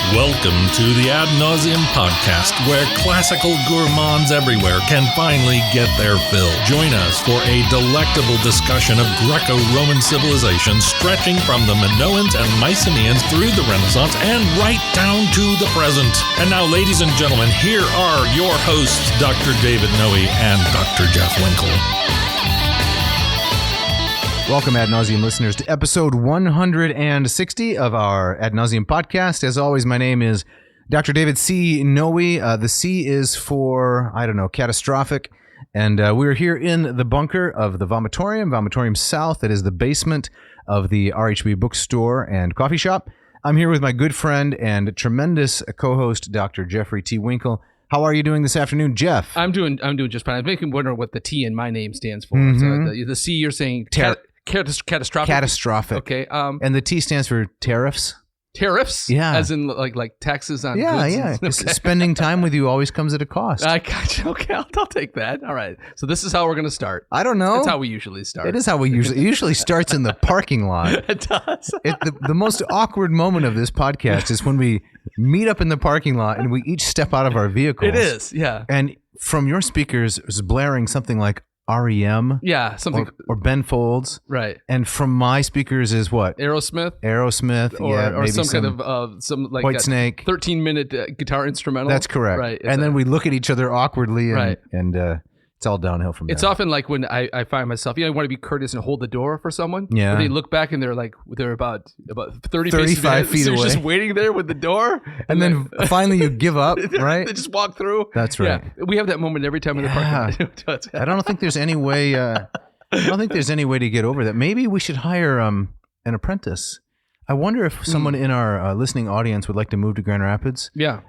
Welcome to the Ad Nauseam podcast, where classical gourmands everywhere can finally get their fill. Join us for a delectable discussion of Greco-Roman civilization stretching from the Minoans and Mycenaeans through the Renaissance and right down to the present. And now, ladies and gentlemen, here are your hosts, Dr. David Noe and Dr. Jeff Winkle. Welcome, Ad Nauseam listeners, to episode 160 of our Ad Nauseam podcast. As always, my name is Dr. David C. Noe. The C is for, catastrophic. And we're here in the bunker of the Vomitorium South. That is the basement of the RHB bookstore and coffee shop. I'm here with my good friend and tremendous co-host, Dr. Jeffrey T. Winkle. How are you doing this afternoon, Jeff? I'm doing just fine. I'm making wonder what the T in my name stands for. Mm-hmm. So the C, you're saying catastrophic. Catastrophic. Okay. And the T stands for tariffs. Tariffs? Yeah. As in like taxes on goods? Yeah. Okay. Spending time with you always comes at a cost. I gotcha. Okay, I'll take that. All right. So this is how we're going to start. I don't know. That's how we usually start. It is how we usually starts in the parking lot. It does. The most awkward moment of this podcast is when we meet up in the parking lot and we each step out of our vehicles. It is, yeah. And from your speakers is blaring something like REM. Yeah, something. Or Ben Folds. Right. And from my speakers is what? Aerosmith, or maybe some kind of White Snake. 13-minute guitar instrumental. That's correct. Right. And then we look at each other awkwardly, and, Right. and it's all downhill from there. It's often like when I find myself, I want to be courteous and hold the door for someone. Yeah. But they look back and they're about 30 35 paces ahead. feet So you're away. just waiting there with the door. And then finally you give up, right? They just walk through. That's right. Yeah. We have that moment every time in the parking lot. I don't think there's any way. I don't think there's any way to get over that. Maybe we should hire an apprentice. I wonder if someone in our listening audience would like to move to Grand Rapids. Yeah.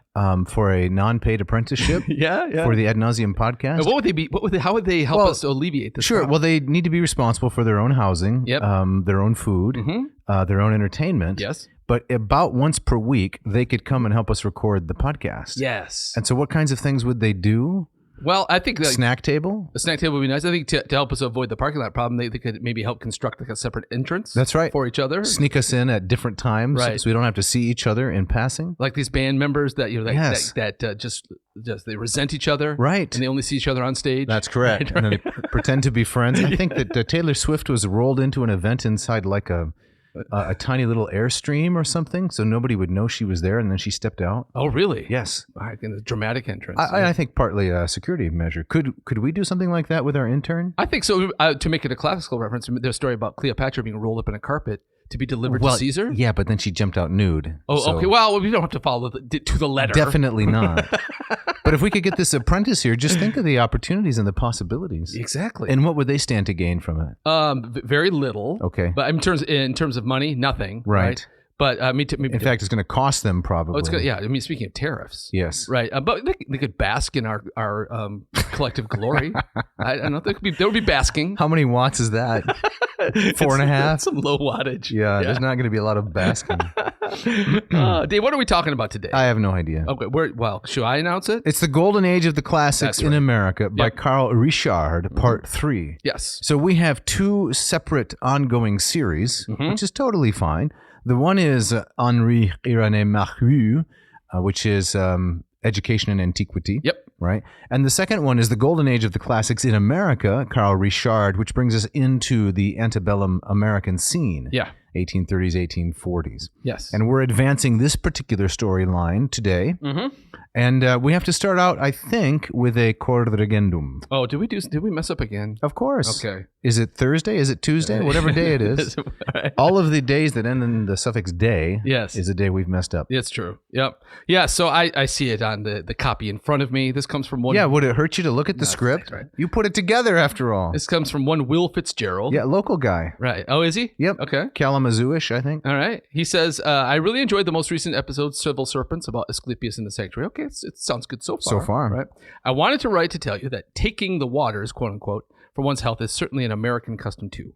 For a non-paid apprenticeship. Yeah. For the Ad Nauseam podcast. And what would they be? How would they help us to alleviate this? Sure. problem? Well, they need to be responsible for their own housing. Yep. Their own food. Mm-hmm. Their own entertainment. Yes. But about once per week, they could come and help us record the podcast. Yes. And so, what kinds of things would they do? Well, I think Snack table. A snack table would be nice. I think to help us avoid the parking lot problem, they could maybe help construct like a separate entrance. That's right. For each other. Sneak us in at different times, Right. so we don't have to see each other in passing. Like these band members that Yes. that just they resent each other, Right. And they only see each other on stage. That's correct. Right. And then they pretend to be friends. I think that Taylor Swift was rolled into an event inside like a tiny little Airstream or something, so nobody would know she was there, and then she stepped out. Oh, really? Yes. In a dramatic entrance. I think partly a security measure. Could we do something like that with our intern? I think so. To make it a classical reference, there's a story about Cleopatra being rolled up in a carpet to be delivered to Caesar. Yeah, but then she jumped out nude. Oh, so okay. Well, we don't have to follow to the letter. Definitely not. But if we could get this apprentice here, just think of the opportunities and the possibilities. Exactly. And what would they stand to gain from it? Very little. Okay. But in terms of money, nothing. Right. But in fact, it's going to cost them probably. Oh, it's good. Yeah. I mean, speaking of tariffs. Yes. Right. But they could bask in our collective glory. I don't know. There would be basking. How many watts is that? 4.5? Some low wattage. Yeah, there's not going to be a lot of basking. Dave, what are we talking about today? I have no idea. Okay. Should I announce it? It's the Golden Age of the Classics in America by Carl Richard, Part 3. Yes. So we have two separate ongoing series, which is totally fine. The one is Henri Irénée Maru, which is Education in Antiquity. Yep. Right. And the second one is the Golden Age of the Classics in America, Carl Richard, which brings us into the antebellum American scene. Yeah. 1830s, 1840s. Yes. And we're advancing this particular storyline today. Mm-hmm. And we have to start out, I think, with a corrigendum. Oh, did we mess up again? Of course. Okay. Is it Thursday? Is it Tuesday? Whatever day it is. Right. All of the days that end in the suffix day is a day we've messed up. It's true. Yep. Yeah, so I see it on the copy in front of me. This comes from one... Yeah, would it hurt you to look at the script? Right. You put it together after all. This comes from one Will Fitzgerald. Yeah, local guy. Right. Oh, is he? Yep. Okay. Kalamazoo-ish, I think. All right. He says, I really enjoyed the most recent episode, Civil Serpents, about Asclepius in the Sanctuary. Okay, it sounds good so far. Right. I wanted to write to tell you that taking the waters, quote unquote, for one's health is certainly an American custom too,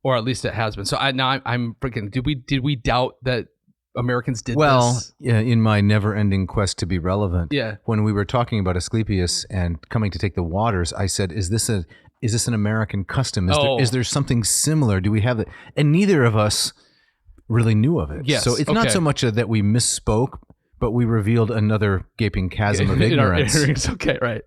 or at least it has been. So I'm freaking. Did we doubt that Americans did this? Well, yeah, in my never-ending quest to be relevant, Yeah. when we were talking about Asclepius and coming to take the waters, I said, "Is this an American custom? Is there something similar? Do we have it?" And neither of us really knew of it. Yes, So it's not so much that we misspoke, But we revealed another gaping chasm of ignorance. Okay, right.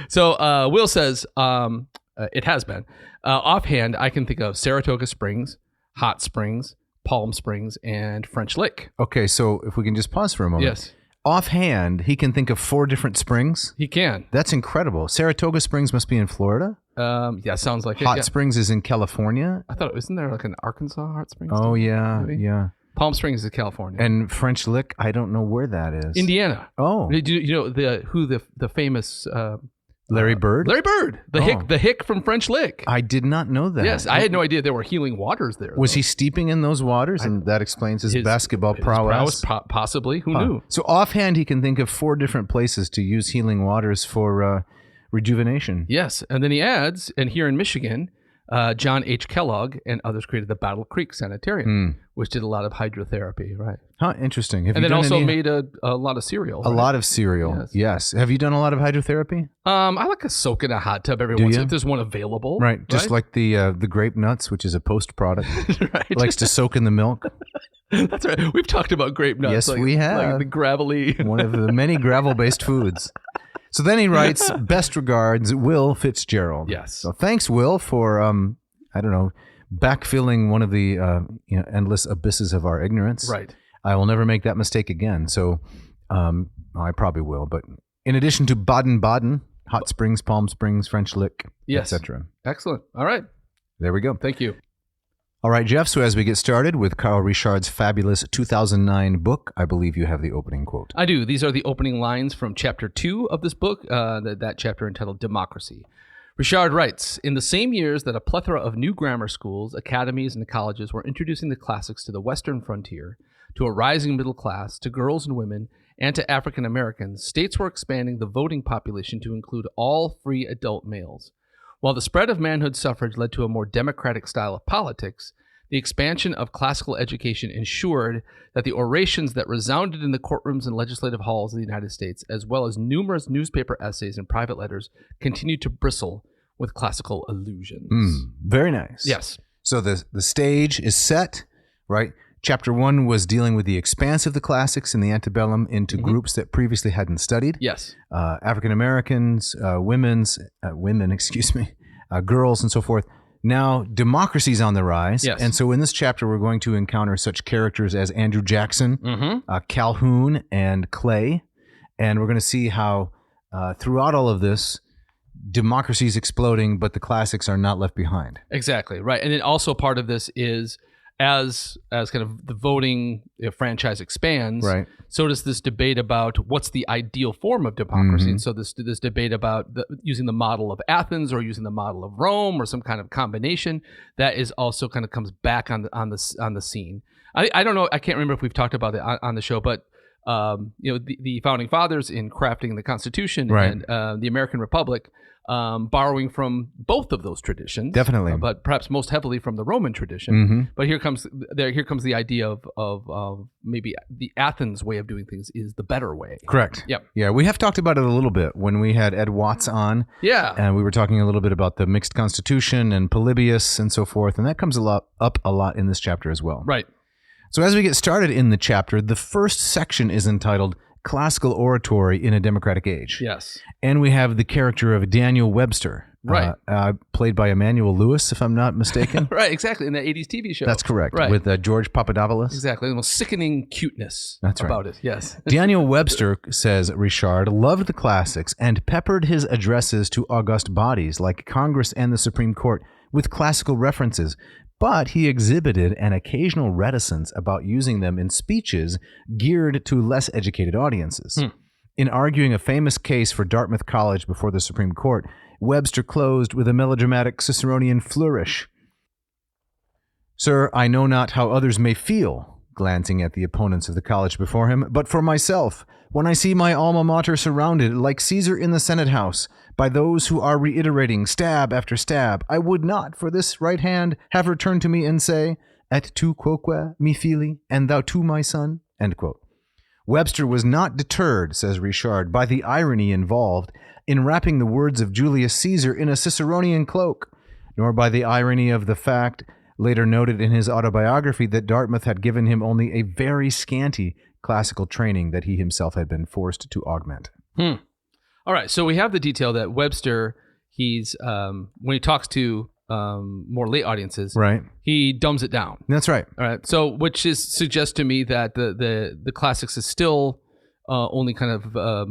So Will says, it has been. Offhand, I can think of Saratoga Springs, Hot Springs, Palm Springs, and French Lick. Okay, so if we can just pause for a moment. Yes. Offhand, he can think of 4 different springs. He can. That's incredible. Saratoga Springs must be in Florida. Yeah, sounds like Hot it. Springs is in California. I thought, isn't there like an Arkansas Hot Springs? Oh, too? yeah, Maybe? yeah. Palm Springs is California. And French Lick, I don't know where that is. Indiana. Oh. Do you know the famous Larry Bird? Larry Bird, the hick from French Lick. I did not know that. Yes, I had no idea there were healing waters there. Was he steeping in those waters, and that explains his basketball prowess? Possibly. Who knew? So offhand, he can think of 4 different places to use healing waters for rejuvenation. Yes, and then he adds, and here in Michigan, John H. Kellogg and others created the Battle Creek Sanitarium, which did a lot of hydrotherapy, right? Huh, interesting. And then also made a lot of cereal. A lot of cereal, yes. Have you done a lot of hydrotherapy? I like to soak in a hot tub every once in a while if there's one available. Right, just like the grape nuts, which is a post-product. Right. Likes to soak in the milk. That's right. We've talked about grape nuts. Yes, we have. Like the gravelly. One of the many gravel-based foods. So then he writes, best regards, Will Fitzgerald. Yes. So thanks, Will, for, backfilling one of the endless abysses of our ignorance. Right. I will never make that mistake again. So I probably will. But in addition to Baden-Baden, Hot Springs, Palm Springs, French Lick, etc. Excellent. All right. There we go. Thank you. All right, Jeff. So as we get started with Carl Richard's fabulous 2009 book, I believe you have the opening quote. I do. These are the opening lines from Chapter 2 of this book, that chapter entitled Democracy. Richard writes, in the same years that a plethora of new grammar schools, academies, and colleges were introducing the classics to the western frontier, to a rising middle class, to girls and women, and to African Americans, states were expanding the voting population to include all free adult males. While the spread of manhood suffrage led to a more democratic style of politics, the expansion of classical education ensured that the orations that resounded in the courtrooms and legislative halls of the United States, as well as numerous newspaper essays and private letters, continued to bristle with classical allusions. Very nice. Yes. So the stage is set, right? Chapter 1 was dealing with the expanse of the classics in the antebellum into groups that previously hadn't studied. Yes. African Americans, women, girls, and so forth. Now, democracy's on the rise. Yes. And so in this chapter, we're going to encounter such characters as Andrew Jackson, Calhoun, and Clay. And we're going to see how throughout all of this, democracy is exploding, but the classics are not left behind. Exactly, right. And then also part of this is as kind of the voting franchise expands, right, so does this debate about what's the ideal form of democracy. And so this debate about using the model of Athens or using the model of Rome or some kind of combination, that is also kind of comes back on the scene. I don't know, I can't remember if we've talked about it on the show, but the founding fathers in crafting the Constitution and the American Republic, borrowing from both of those traditions, definitely, but perhaps most heavily from the Roman tradition. But here comes the idea of maybe the Athens way of doing things is the better way. Correct. Yep. Yeah, we have talked about it a little bit when we had Ed Watts on. Yeah. And we were talking a little bit about the mixed constitution and Polybius and so forth, and that comes up a lot in this chapter as well. Right. So as we get started in the chapter, the first section is entitled Classical Oratory in a Democratic Age. Yes. And we have the character of Daniel Webster. Right. Played by Emmanuel Lewis, if I'm not mistaken. Right, exactly, in the 80s TV show. That's correct. Right. With George Papadopoulos. Exactly, the most sickening cuteness about it, yes. Daniel Webster, says Richard, loved the classics and peppered his addresses to august bodies like Congress and the Supreme Court with classical references, but he exhibited an occasional reticence about using them in speeches geared to less educated audiences. In arguing a famous case for Dartmouth College before the Supreme Court, Webster closed with a melodramatic Ciceronian flourish. Sir, I know not how others may feel, glancing at the opponents of the college before him, but for myself, when I see my alma mater surrounded, like Caesar in the Senate House, by those who are reiterating stab after stab, I would not, for this right hand, have her turn to me and say, Et tu quoque mi fili, and thou too my son? End quote. Webster was not deterred, says Richard, by the irony involved in wrapping the words of Julius Caesar in a Ciceronian cloak, nor by the irony of the fact, later noted in his autobiography, that Dartmouth had given him only a very scanty classical training that he himself had been forced to augment. All right. So we have the detail that Webster, he's when he talks to more lay audiences, Right. he dumbs it down. That's right. All right. So which suggests to me that the classics is still only kind of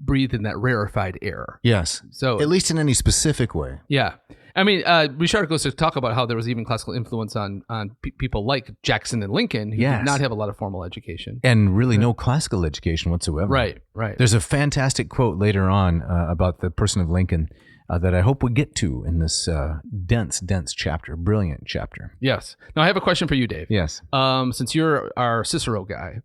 breathed in that rarefied air. Yes. So at least in any specific way. yeah. I mean, Richard goes to talk about how there was even classical influence on people like Jackson and Lincoln, who did not have a lot of formal education. And really no classical education whatsoever. Right. There's a fantastic quote later on about the person of Lincoln that I hope we get to in this dense chapter. Brilliant chapter. Yes. Now, I have a question for you, Dave. Yes. Since you're our Cicero guy,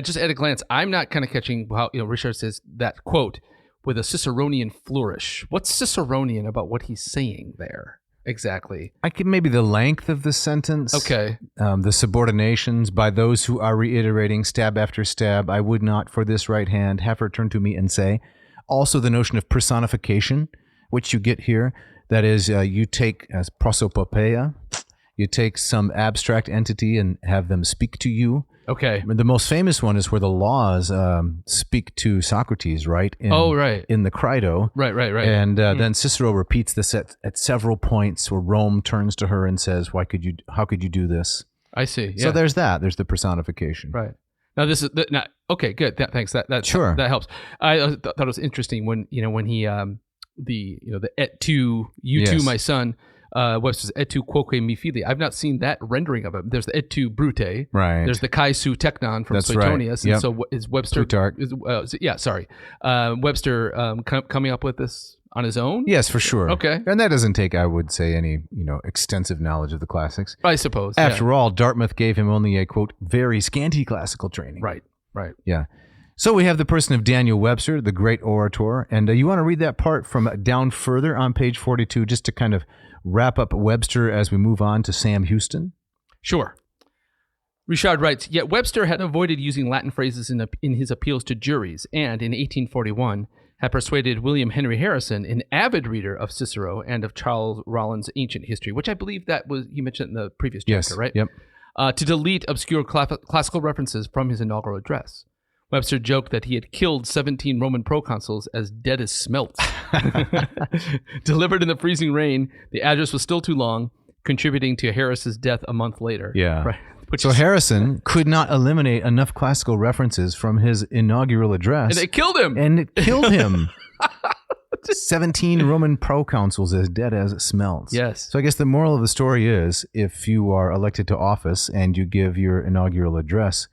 just at a glance, I'm not kind of catching how Richard says that quote with a Ciceronian flourish. What's Ciceronian about what he's saying there exactly? I could maybe the length of the sentence. Okay. The subordinations by those who are reiterating stab after stab. I would not for this right hand have her turn to me and say. Also the notion of personification, which you get here. That is, you take as prosopopeia, you take some abstract entity and have them speak to you. Okay. The most famous one is where the laws speak to Socrates, right? In the Crito. Right. And then Cicero repeats this at several points where Rome turns to her and says, how could you do this? I see. Yeah. So there's that. There's the personification. Right. Now this is okay. Good. Thanks. That sure. That helps. I thought it was interesting when he the et tu, you too, my son. Webster's et tu quoque mi fili. I've not seen that rendering of it. There's the et tu brute. Right. There's the kai su teknon from That's Suetonius. Right. Yep. And so is Webster? Plutarch. Webster coming up with this on his own? Yes, for sure. Okay. And that doesn't take, I would say, any extensive knowledge of the classics. I suppose. After all, Dartmouth gave him only a, quote, very scanty classical training. Right. Yeah. So we have the person of Daniel Webster, the great orator. And you want to read that part from down further on page 42 just to kind of wrap up Webster as we move on to Sam Houston? Sure. Richard writes, yet Webster had avoided using Latin phrases in his appeals to juries, and in 1841 had persuaded William Henry Harrison, an avid reader of Cicero and of Charles Rollin's Ancient History, which I believe that was, you mentioned in the previous chapter, right? Yep. To delete obscure classical references from his inaugural address. Webster joked that he had killed 17 Roman proconsuls as dead as smelts. Delivered in the freezing rain, the address was still too long, contributing to Harris's death a month later. Yeah. Right. So Harrison could not eliminate enough classical references from his inaugural address. And it killed him. And it killed him. 17 Roman proconsuls as dead as it smells. Yes. So I guess the moral of the story is, if you are elected to office and you give your inaugural address,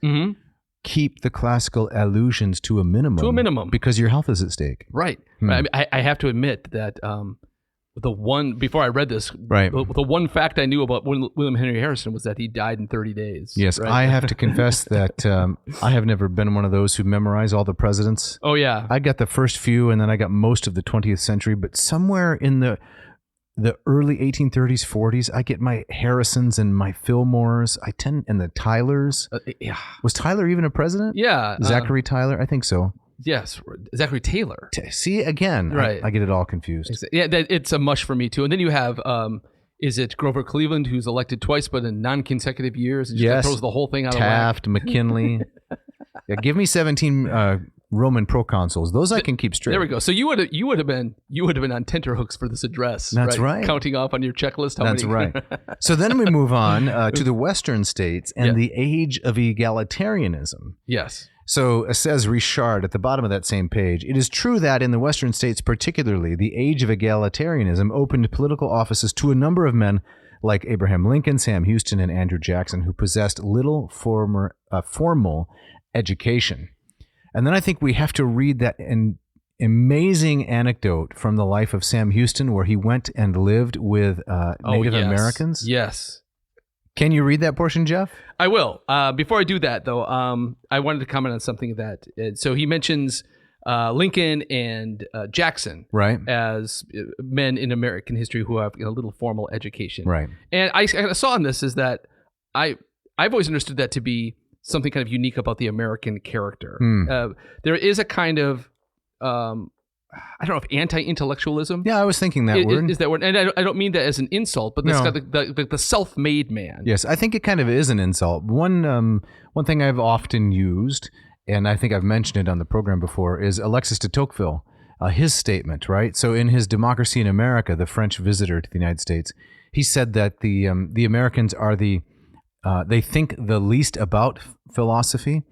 keep the classical allusions to a minimum. Because your health is at stake. Right. I have to admit that before I read this, the one fact I knew about William Henry Harrison was that he died in 30 days. Yes, right? I have to confess that I have never been one of those who memorize all the presidents. Oh, yeah. I got the first few, and then I got most of the 20th century, but somewhere in the early 1830s, 40s, I get my Harrisons and my Fillmores. And the Tylers. Yeah. Was Tyler even a president? Yeah. Zachary Tyler? I think so. Yes. Zachary Taylor. See, again, right. I get it all confused. Yeah, it's a mush for me, too. And then you have, is it Grover Cleveland, who's elected twice, but in non-consecutive years? And just throws the whole thing out Taft, of whack. McKinley. Give me 17 Roman proconsuls. Those I can keep straight. There we go. So you would have been on tenterhooks for this address. That's right. Counting off on your checklist. That's right. So then we move on to the Western states and the age of egalitarianism. Yes. So says Richard at the bottom of that same page, it is true that in the Western states particularly, the age of egalitarianism opened political offices to a number of men like Abraham Lincoln, Sam Houston, and Andrew Jackson, who possessed little formal education. And then I think we have to read that amazing anecdote from the life of Sam Houston, where he went and lived with Native Americans. Yes. Can you read that portion, Jeff? I will. Before I do that, though, I wanted to comment on something that. So he mentions Lincoln and Jackson, right, as men in American history who have little formal education, right. And I saw in this is that I've always understood that to be something kind of unique about the American character. There is a kind of I don't know if anti-intellectualism. Yeah, I was thinking that word. Is that word? And I don't mean that as an insult, but No. the self-made man. Yes, I think it kind of is an insult. One thing I've often used, and I think I've mentioned it on the program before, is Alexis de Tocqueville, his statement, right? So in his Democracy in America, the French visitor to the United States, he said that the Americans are they think the least about philosophy,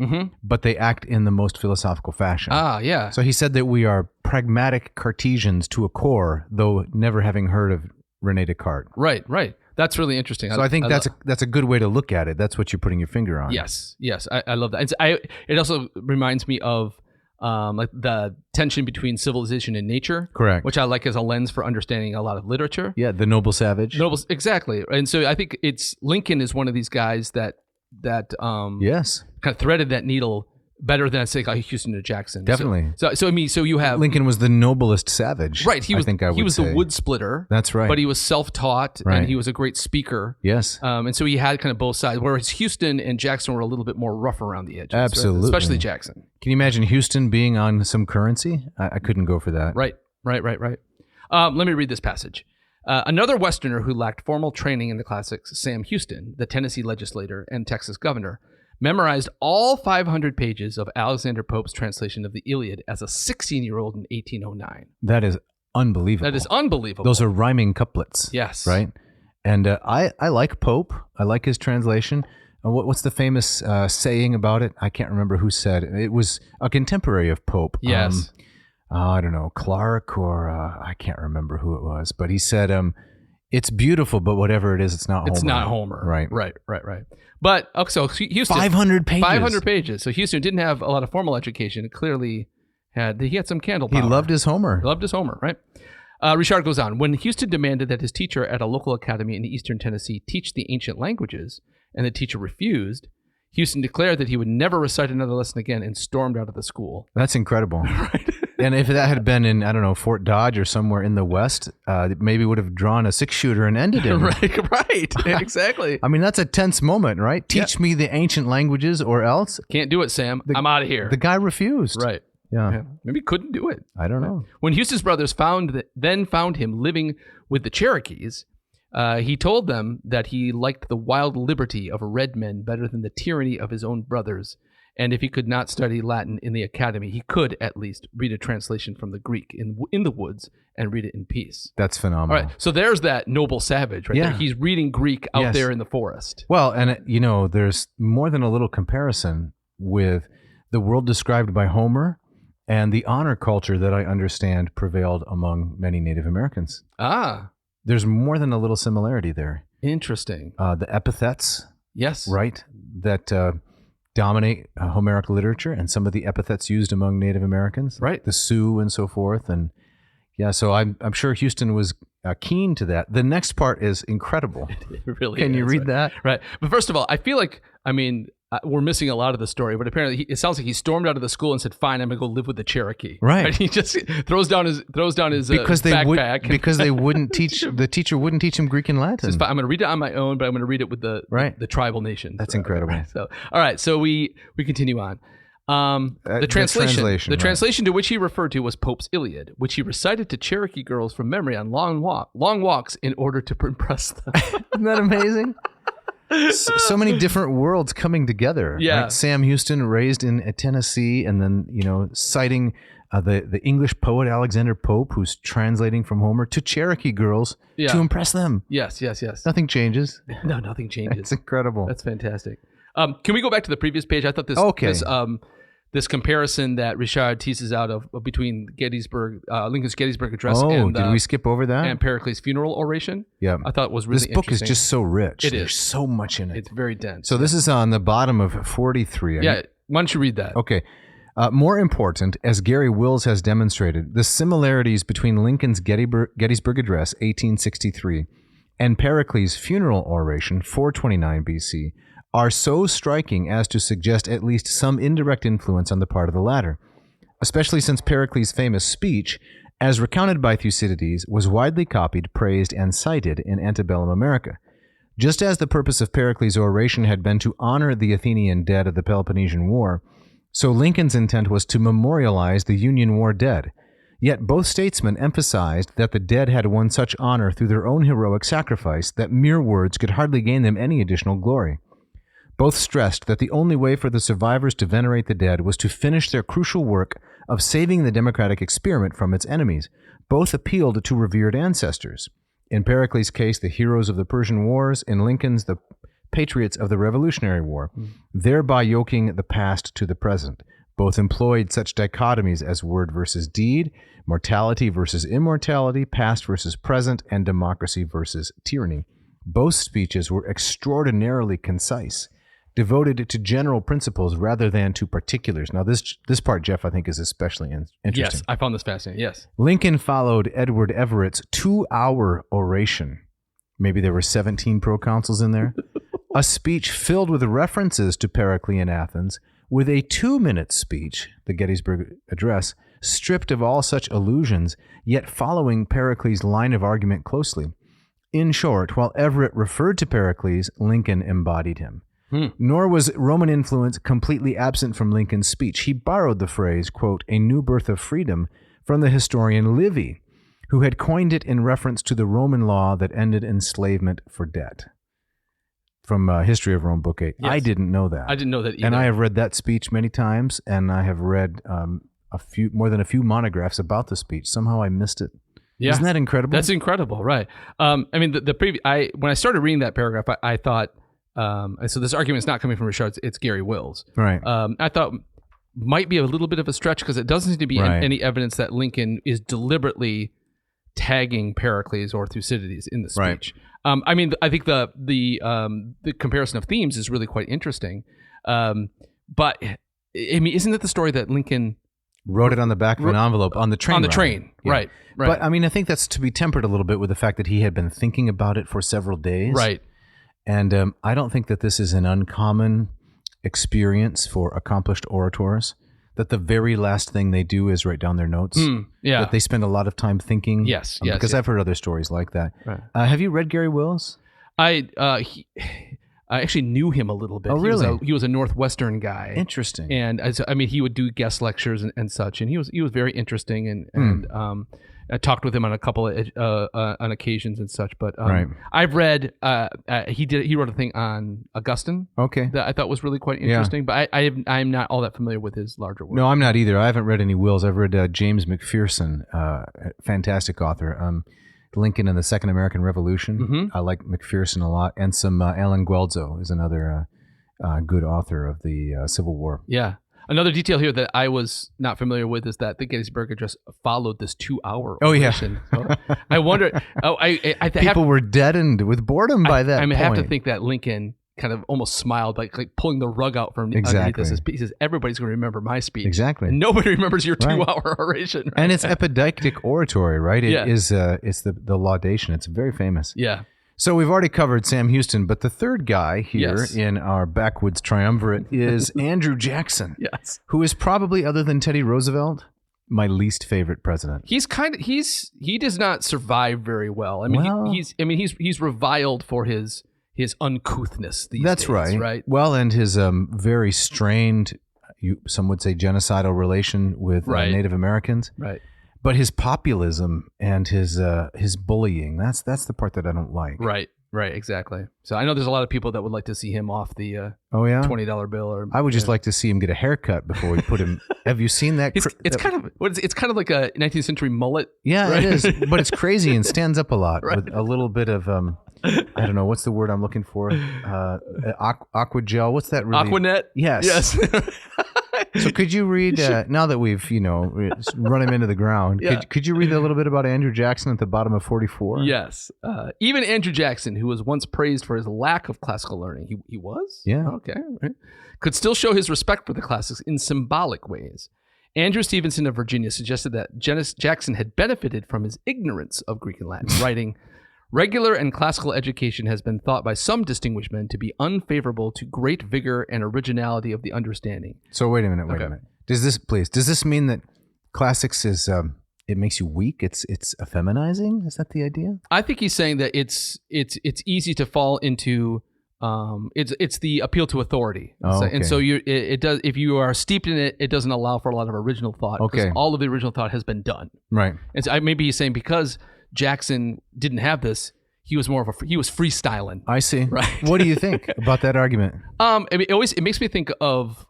but they act in the most philosophical fashion. Ah, yeah. So he said that we are pragmatic Cartesians to a core, though never having heard of René Descartes. Right. That's really interesting. So I think that's a good way to look at it. That's what you're putting your finger on. Yes. I love that. It also reminds me of like the tension between civilization and nature. Correct. Which I like as a lens for understanding a lot of literature. Yeah, the noble savage. Exactly. And so I think Lincoln is one of these guys that yes, kind of threaded that needle better than, say, like Houston or Jackson. Definitely. So you have Lincoln was the noblest savage. Right. He was say. the wood splitter. That's right. But he was self-taught and he was a great speaker. Yes. And so he had kind of both sides, whereas Houston and Jackson were a little bit more rough around the edges. Absolutely. Right? Especially Jackson. Can you imagine Houston being on some currency? I couldn't go for that. Right. Let me read this passage. Another Westerner who lacked formal training in the classics, Sam Houston, the Tennessee legislator and Texas governor, memorized all 500 pages of Alexander Pope's translation of the Iliad as a 16-year-old in 1809. That is unbelievable. Those are rhyming couplets. Yes. Right? And I like Pope. I like his translation. What's the famous saying about it? I can't remember who said it. It was a contemporary of Pope. Yes. I don't know, Clark or I can't remember who it was. But he said, it's beautiful, but whatever it is, it's not Homer. It's not Homer. Right. But, okay, so Houston. 500 pages. 500 pages. So Houston didn't have a lot of formal education. It clearly he had some candle power. He loved his Homer. Right? Richard goes on. When Houston demanded that his teacher at a local academy in eastern Tennessee teach the ancient languages, and the teacher refused, Houston declared that he would never recite another lesson again and stormed out of the school. That's incredible. Right. And if that had been in, I don't know, Fort Dodge or somewhere in the West, maybe would have drawn a 6-shooter and ended it. Right. Exactly. I mean, that's a tense moment, right? Teach me the ancient languages or else. Can't do it, Sam. I'm out of here. The guy refused. Right. Yeah. Maybe couldn't do it. I don't know. When Houston's brothers found him living with the Cherokees, he told them that he liked the wild liberty of red men better than the tyranny of his own brothers. And if he could not study Latin in the academy, he could at least read a translation from the Greek in the woods and read it in peace. That's phenomenal. All right. So there's that noble savage right there. He's reading Greek out there in the forest. Well, and there's more than a little comparison with the world described by Homer and the honor culture that I understand prevailed among many Native Americans. There's more than a little similarity there. Interesting. The epithets. Yes. Right. That dominate Homeric literature, and some of the epithets used among Native Americans. Right. The Sioux and so forth. And so I'm sure Houston was keen to that. The next part is incredible. It really Can is, you read that? Right. But first of all, I feel like, we're missing a lot of the story, but apparently it sounds like he stormed out of the school and said, "Fine, I'm gonna go live with the Cherokee." Right. And he just throws down his backpack. Because they wouldn't teach the teacher wouldn't teach him Greek and Latin. Says, I'm going to read it on my own, but I'm going to read it with the tribal nations. That's incredible. So all right, so we continue on. The translation to which he referred to was Pope's Iliad, which he recited to Cherokee girls from memory on long walks in order to impress them. Isn't that amazing? So many different worlds coming together. Yeah. Right? Sam Houston, raised in Tennessee, and then citing the English poet Alexander Pope, who's translating from Homer to Cherokee girls to impress them. Yes. Nothing changes. No, nothing changes. It's incredible. That's fantastic. Can we go back to the previous page? I thought this comparison that Richard teases out of between Lincoln's Gettysburg Address and did we skip over that? And Pericles' funeral oration? Yeah. I thought was really interesting. This book is just so rich. There's is. so much in it. It's very dense. So this is on the bottom of 43. Why don't you read that? Okay. More important, as Gary Wills has demonstrated, the similarities between Lincoln's Gettysburg Address, 1863, and Pericles' funeral oration, 429 BC, are so striking as to suggest at least some indirect influence on the part of the latter, especially since Pericles' famous speech, as recounted by Thucydides, was widely copied, praised, and cited in antebellum America. Just as the purpose of Pericles' oration had been to honor the Athenian dead of the Peloponnesian War, so Lincoln's intent was to memorialize the Union War dead. Yet both statesmen emphasized that the dead had won such honor through their own heroic sacrifice that mere words could hardly gain them any additional glory. Both stressed that the only way for the survivors to venerate the dead was to finish their crucial work of saving the democratic experiment from its enemies. Both appealed to revered ancestors. In Pericles' case, the heroes of the Persian Wars; in Lincoln's, the patriots of the Revolutionary War, thereby yoking the past to the present. Both employed such dichotomies as word versus deed, mortality versus immortality, past versus present, and democracy versus tyranny. Both speeches were extraordinarily concise, devoted to general principles rather than to particulars. Now, this part, Jeff, I think is especially interesting. Yes, I found this fascinating. Yes. Lincoln followed Edward Everett's 2-hour oration. Maybe there were 17 proconsuls in there. A speech filled with references to Pericles in Athens, with a 2-minute speech, the Gettysburg Address, stripped of all such allusions, yet following Pericles' line of argument closely. In short, while Everett referred to Pericles, Lincoln embodied him. Nor was Roman influence completely absent from Lincoln's speech. He borrowed the phrase, quote, "a new birth of freedom," from the historian Livy, who had coined it in reference to the Roman law that ended enslavement for debt. From History of Rome, Book 8. Yes. I didn't know that. I didn't know that either. And I have read that speech many times, and I have read more than a few monographs about the speech. Somehow I missed it. Yeah. Isn't that incredible? That's incredible, right? I mean, when I started reading that paragraph, I thought, so this argument is not coming from Richard, it's Gary Wills. Right. I thought might be a little bit of a stretch because it doesn't seem to be any evidence that Lincoln is deliberately tagging Pericles or Thucydides in the speech. Right. I mean, I think the comparison of themes is really quite interesting. But I mean, isn't it the story that Lincoln wrote it on the back of an envelope on the train? On the train, yeah. Right. But I mean, I think that's to be tempered a little bit with the fact that he had been thinking about it for several days. Right. And I don't think that this is an uncommon experience for accomplished orators, that the very last thing they do is write down their notes. Yeah. That they spend a lot of time thinking. Yes. Because I've heard other stories like that. Right. Have you read Gary Wills? I actually knew him a little bit. Oh, really? He was a Northwestern guy. Interesting. And I mean, he would do guest lectures and such, and he was very interesting. And I talked with him on a couple of on occasions and such. But I've read he wrote a thing on Augustine. Okay. That I thought was really quite interesting. Yeah. But I'm not all that familiar with his larger work. No, I'm not either. I haven't read any Wills. I've read James McPherson, fantastic author. Lincoln and the Second American Revolution. Mm-hmm. I like McPherson a lot, and some Alan Guelzo is another good author of the Civil War. Yeah. Another detail here that I was not familiar with is that the Gettysburg Address followed this 2-hour oration. So I wonder. People were deadened with boredom by that point. I have to think that Lincoln kind of almost smiled, like pulling the rug out from underneath this. He says, "Everybody's going to remember my speech. Exactly. And nobody remembers your 2-hour oration." Right? And it's epideictic oratory, right? It is. It's the laudation. It's very famous. Yeah. So we've already covered Sam Houston, but the third guy here in our backwoods triumvirate is Andrew Jackson. Yes. Who is probably, other than Teddy Roosevelt, my least favorite president. He does not survive very well. I mean, he's reviled for his uncouthness these days. That's right. Well, and his very strained, some would say genocidal relation with Native Americans. Right. But his populism and his bullying, that's the part that I don't like. Right, exactly. So I know there's a lot of people that would like to see him off the $20 bill. Or I would just like to see him get a haircut before we put him. Have you seen that? It's kind of like a 19th century mullet. Yeah, right? It is. But it's crazy and stands up a lot with a little bit of I don't know, what's the word I'm looking for? Aqua gel. What's that? Really? Aquanet. Yes. So could you read, now that we've, run him into the ground, could you read a little bit about Andrew Jackson at the bottom of 44? Yes. Even Andrew Jackson, who was once praised for his lack of classical learning, he was? Yeah. Okay. Right. Could still show his respect for the classics in symbolic ways. Andrew Stevenson of Virginia suggested that Jackson had benefited from his ignorance of Greek and Latin, writing, "Regular and classical education has been thought by some distinguished men to be unfavorable to great vigor and originality of the understanding." So wait a minute. Does this mean that classics is it makes you weak? It's effeminizing? Is that the idea? I think he's saying that it's easy to fall into It's the appeal to authority. Oh, okay. And so it does. If you are steeped in it, it doesn't allow for a lot of original thought. Okay. Because all of the original thought has been done. Right. And so maybe he's saying because Jackson didn't have this, he was more of he was freestyling. I see. Right. What do you think about that argument? It makes me think of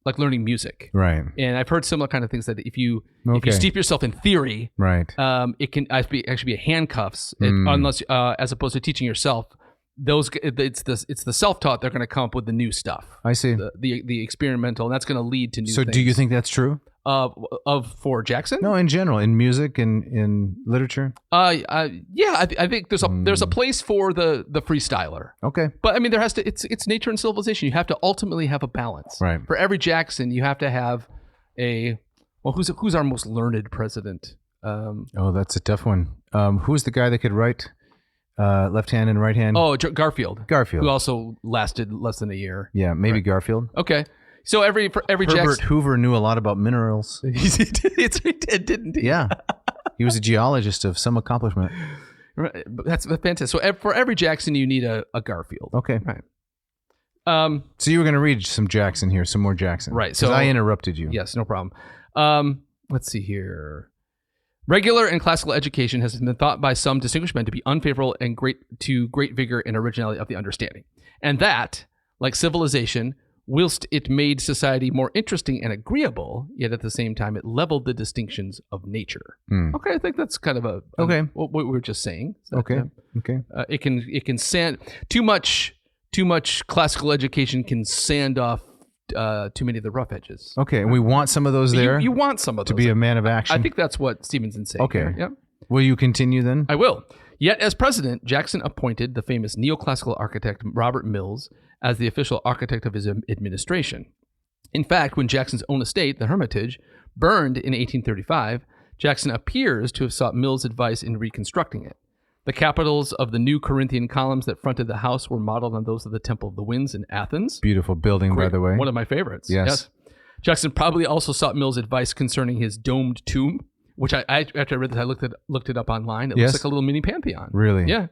like learning music. Right. And I've heard similar kind of things that if you Okay. steep yourself in theory, Right. it can actually be handcuffs unless as opposed to teaching yourself. It's the self-taught. They're going to come up with the new stuff. I see. The experimental, and that's going to lead to new. So things. do you think that's true? For Jackson? No, in general, in music and in literature. Yeah, I think there's a place for the freestyler. Okay. But I mean, there has to. It's nature and civilization. You have to ultimately have a balance. Right. For every Jackson, you have to have who's our most learned president? Oh, that's a tough one. Who's the guy that could write left hand and right hand? Oh, Garfield. Garfield. Who also lasted less than a year. Yeah, maybe Garfield. Okay. So for every Herbert Jackson, Hoover knew a lot about minerals. he did, didn't he? Yeah. He was a geologist of some accomplishment. Right. That's fantastic. So for every Jackson, you need a Garfield. Okay. Right. So you were going to read some Jackson here, some more Jackson. Right. So I interrupted you. Yes, no problem. Let's see here. Regular and classical education has been thought by some distinguished men to be unfavorable and great vigor and originality of the understanding, and that, like civilization, whilst it made society more interesting and agreeable, yet at the same time it leveled the distinctions of nature. Okay, I think that's kind of what we were just saying. Okay. It can sand too much classical education can sand off too many of the rough edges. Okay, and we want some of those there. You want some of those to be a man of action. I think that's what Stevenson's saying. Okay. Here. Yep. Will you continue then? I will. Yet, as president, Jackson appointed the famous neoclassical architect Robert Mills as the official architect of his administration. In fact, when Jackson's own estate, the Hermitage, burned in 1835, Jackson appears to have sought Mills' advice in reconstructing it. The capitals of the new Corinthian columns that fronted the house were modeled on those of the Temple of the Winds in Athens. Beautiful building, by the way. One of my favorites. Yes. Jackson probably also sought Mills' advice concerning his domed tomb, which after I read this, I looked it up online. It looks like a little mini pantheon. Really? Yeah.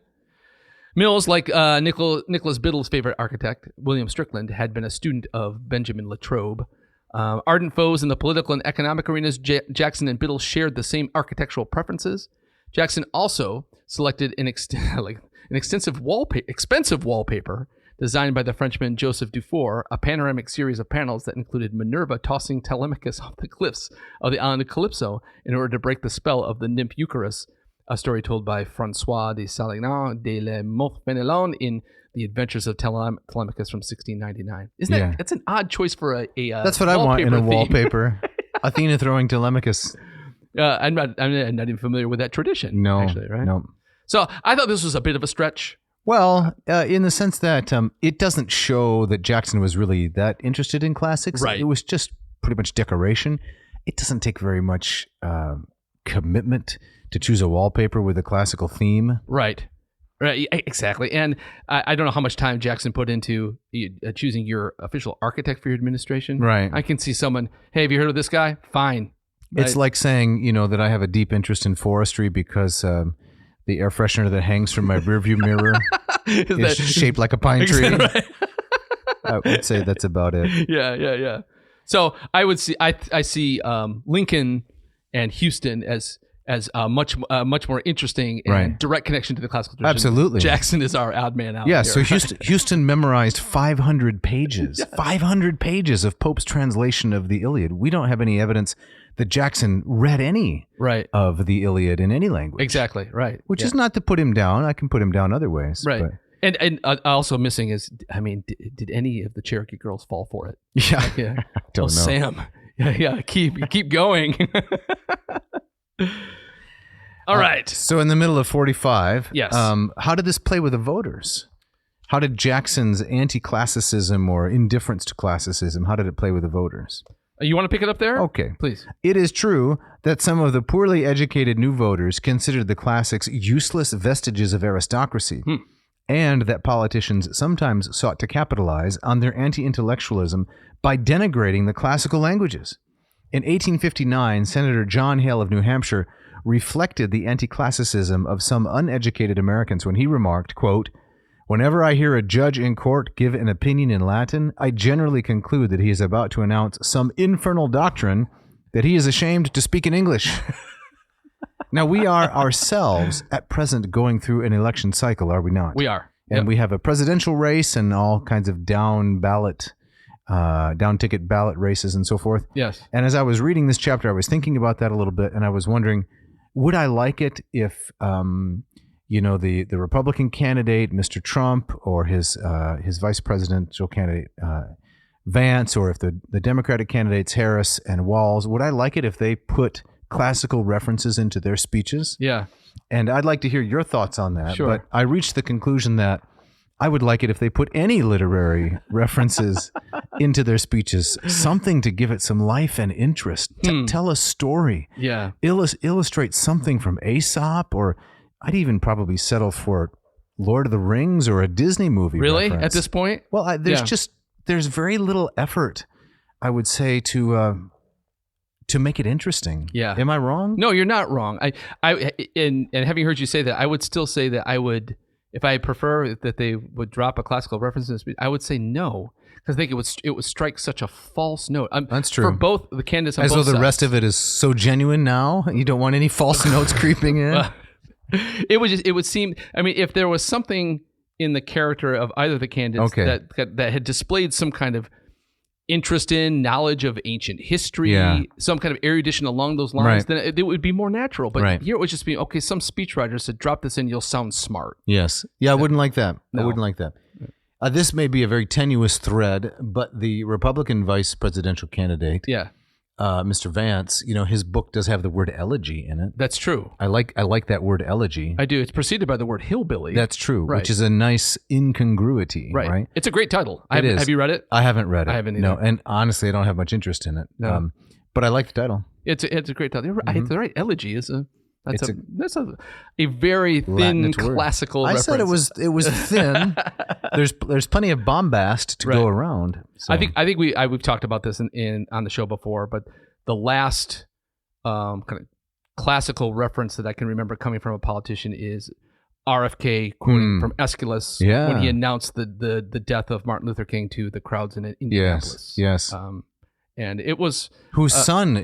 Mills, like Nicholas Biddle's favorite architect, William Strickland, had been a student of Benjamin Latrobe. Ardent foes in the political and economic arenas, Jackson and Biddle shared the same architectural preferences. Jackson also selected an expensive wallpaper designed by the Frenchman Joseph Dufour, a panoramic series of panels that included Minerva tossing Telemachus off the cliffs of the island of Calypso in order to break the spell of the nymph Eucharis, a story told by François de Salignan de la Montfenelon in The Adventures of Telemachus from 1699. That's an odd choice for a that's what I want in a wallpaper. Athena throwing Telemachus. I'm not even familiar with that tradition. No, actually, right? No. So I thought this was a bit of a stretch. Well, in the sense that it doesn't show that Jackson was really that interested in classics. Right. It was just pretty much decoration. It doesn't take very much commitment to choose a wallpaper with a classical theme. Right. Exactly. And I don't know how much time Jackson put into choosing your official architect for your administration. Right. I can see someone, hey, have you heard of this guy? Fine. It's like saying, that I have a deep interest in forestry because the air freshener that hangs from my rearview mirror is shaped like a pine tree. Right. I would say that's about it. Yeah. So I would see, I see Lincoln and Houston as much more interesting and direct connection to the classical tradition. Absolutely. Jackson is our odd man out. Yeah, here. so Houston memorized 500 pages. Yes. 500 pages of Pope's translation of the Iliad. We don't have any evidence that Jackson read any of the Iliad in any language. Exactly, right. Which is not to put him down. I can put him down other ways. Right. But. And also missing is, did any of the Cherokee girls fall for it? Yeah. I don't know. Sam. Yeah, keep going. All right. So in the middle of 45, yes. How did this play with the voters? How did Jackson's anti-classicism or indifference to classicism, how did it play with the voters? You want to pick it up there? Okay. Please. It is true that some of the poorly educated new voters considered the classics useless vestiges of aristocracy, and that politicians sometimes sought to capitalize on their anti-intellectualism by denigrating the classical languages. In 1859, Senator John Hale of New Hampshire reflected the anti-classicism of some uneducated Americans when he remarked, quote, Whenever I hear a judge in court give an opinion in Latin, I generally conclude that he is about to announce some infernal doctrine that he is ashamed to speak in English. Now, we are ourselves at present going through an election cycle, are we not? We are. And we have a presidential race and all kinds of down ticket ballot races and so forth. Yes. And as I was reading this chapter, I was thinking about that a little bit, and I was wondering, would I like it if, the Republican candidate, Mr. Trump, or his vice presidential candidate, Vance, or if the Democratic candidates, Harris and Walz, would I like it if they put classical references into their speeches? Yeah. And I'd like to hear your thoughts on that. Sure. But I reached the conclusion that I would like it if they put any literary references into their speeches, something to give it some life and interest. Tell a story. Yeah. Illustrate something from Aesop, or I'd even probably settle for Lord of the Rings or a Disney movie. Really? Reference. At this point? Well, there's very little effort, I would say, to make it interesting. Yeah. Am I wrong? No, you're not wrong. And having heard you say that, I would still say that I would, if I prefer that they would drop a classical reference in the speech, I would say no, because I think it would strike such a false note. That's true. For both the candidates on As both though the sides. rest of it is so genuine now, you don't want any false notes creeping in. It would seem, I mean, if there was something in the character of either of the candidates that had displayed some kind of interest in knowledge of ancient history, some kind of erudition along those lines, then it would be more natural. But here it would just be, okay, some speechwriter said, drop this in, you'll sound smart. Yes. Yeah, I wouldn't like that. No. I wouldn't like that. This may be a very tenuous thread, but the Republican vice presidential candidate, Mr. Vance, his book does have the word elegy in it. That's true. I like that word elegy. I do. It's preceded by the word hillbilly. That's true, which is a nice incongruity, right? It's a great title. It is. Have you read it? I haven't read it. I haven't either. No, and honestly, I don't have much interest in it. No. But I like the title. It's a great title. It's right. Elegy is that's a very thin classical reference. I said it was thin. There's plenty of bombast to go around. So. I think we've talked about this on the show before, but the last kind of classical reference that I can remember coming from a politician is RFK quoting from Aeschylus when he announced the death of Martin Luther King to the crowds in Indianapolis. Yes. And it was whose son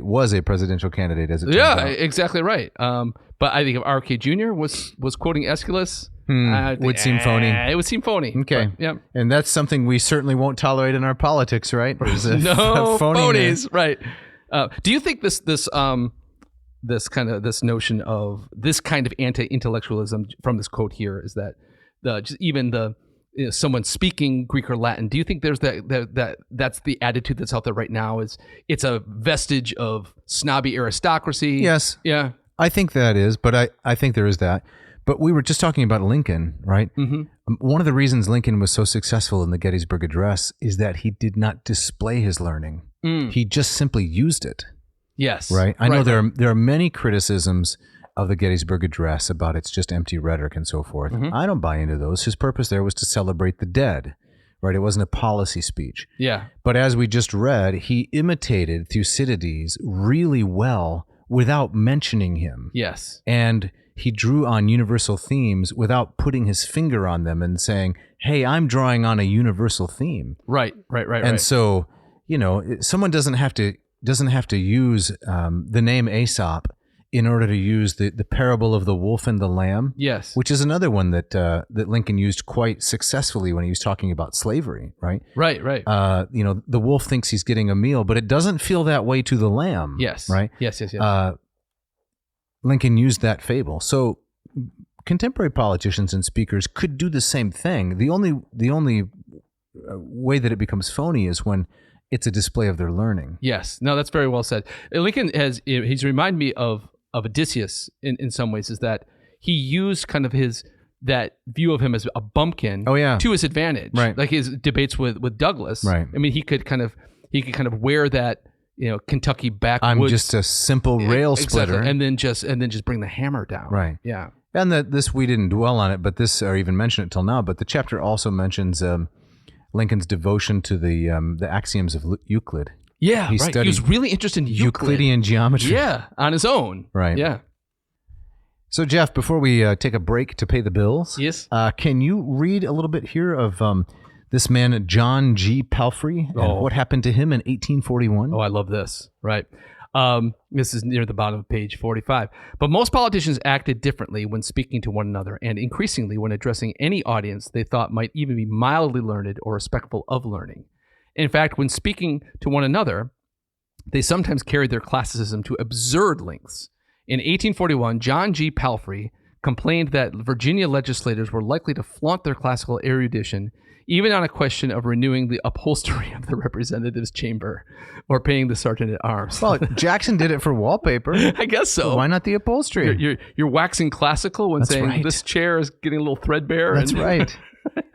was a presidential candidate, as it turns out. Exactly right. But I think if RFK Jr. was quoting Aeschylus, would seem phony. It would seem phony. Okay. But, yeah. And that's something we certainly won't tolerate in our politics, right? No phonies, right? Do you think this notion of this kind of anti-intellectualism from this quote here is that someone speaking Greek or Latin, do you think there's that's the attitude that's out there right now? Is it's a vestige of snobby aristocracy? Yes. Yeah. I think that is, but I think there is that. But we were just talking about Lincoln, right? Mm-hmm. One of the reasons Lincoln was so successful in the Gettysburg Address is that he did not display his learning. He just simply used it. Yes. Right? I know there are many criticisms of the Gettysburg Address about it's just empty rhetoric and so forth. Mm-hmm. I don't buy into those. His purpose there was to celebrate the dead, right? It wasn't a policy speech. Yeah. But as we just read, he imitated Thucydides really well without mentioning him. Yes. And he drew on universal themes without putting his finger on them and saying, hey, I'm drawing on a universal theme. Right. And so, someone doesn't have to use the name Aesop in order to use the parable of the wolf and the lamb. Yes. Which is another one that Lincoln used quite successfully when he was talking about slavery, right? Right. The wolf thinks he's getting a meal, but it doesn't feel that way to the lamb. Yes. Right? Yes. Lincoln used that fable. So contemporary politicians and speakers could do the same thing. The only way that it becomes phony is when it's a display of their learning. Yes. No, that's very well said. Lincoln he's reminded me of Odysseus in some ways, is that he used kind of that view of him as a bumpkin to his advantage. Right. Like his debates with Douglas. Right. I mean, he could kind of wear that, Kentucky backwoods. I'm just a simple rail splitter. Exactly. And then just bring the hammer down. Right. Yeah. And this, we didn't dwell on it, but or even mention it till now, but the chapter also mentions Lincoln's devotion to the axioms of Euclid. Yeah, he was really interested in Euclid. Euclidean geometry. Yeah, on his own. Right. Yeah. So, Jeff, before we take a break to pay the bills, Yes. Can you read a little bit here of this man, John G. Palfrey, and what happened to him in 1841? Oh, I love this. Right. This is near the bottom of page 45. But most politicians acted differently when speaking to one another, and increasingly when addressing any audience they thought might even be mildly learned or respectful of learning. In fact, when speaking to one another, they sometimes carried their classicism to absurd lengths. In 1841, John G. Palfrey complained that Virginia legislators were likely to flaunt their classical erudition, even on a question of renewing the upholstery of the representatives' chamber or paying the sergeant at arms. Well, Jackson did it for wallpaper. I guess so. Why not the upholstery? You're waxing classical when That's saying right. this chair is getting a little threadbare. That's right.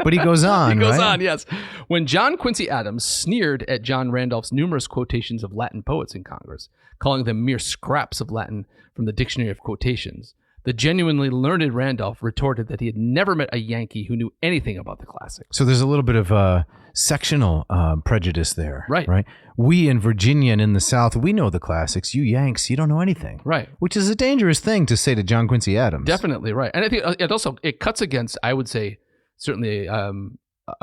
But he goes on, He goes right? on, yes. When John Quincy Adams sneered at John Randolph's numerous quotations of Latin poets in Congress, calling them mere scraps of Latin from the Dictionary of Quotations, the genuinely learned Randolph retorted that he had never met a Yankee who knew anything about the classics. So there's a little bit of sectional prejudice there. Right. Right. We in Virginia and in the South, we know the classics. You Yanks, you don't know anything. Right. Which is a dangerous thing to say to John Quincy Adams. Definitely, right. And I think it cuts against, I would say, certainly a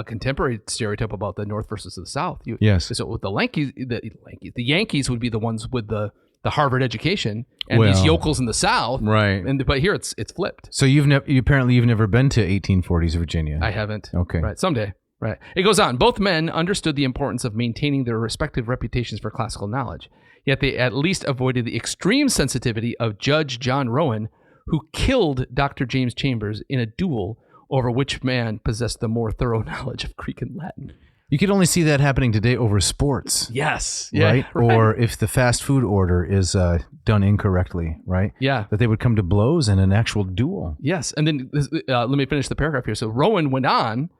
contemporary stereotype about the North versus the South. Yes. So with the Yankees would be the ones with the Harvard education, and Well, these yokels in the South. Right. But here it's flipped. So apparently you've never been to 1840s Virginia. I haven't. Okay. Right. Someday. Right. It goes on. Both men understood the importance of maintaining their respective reputations for classical knowledge, yet they at least avoided the extreme sensitivity of Judge John Rowan, who killed Dr. James Chambers in a duel over which man possessed the more thorough knowledge of Greek and Latin. You could only see that happening today over sports. Yes. Right? Yeah, right. Or if the fast food order is done incorrectly, right? Yeah. That they would come to blows in an actual duel. Yes. And then let me finish the paragraph here. So Rowan went on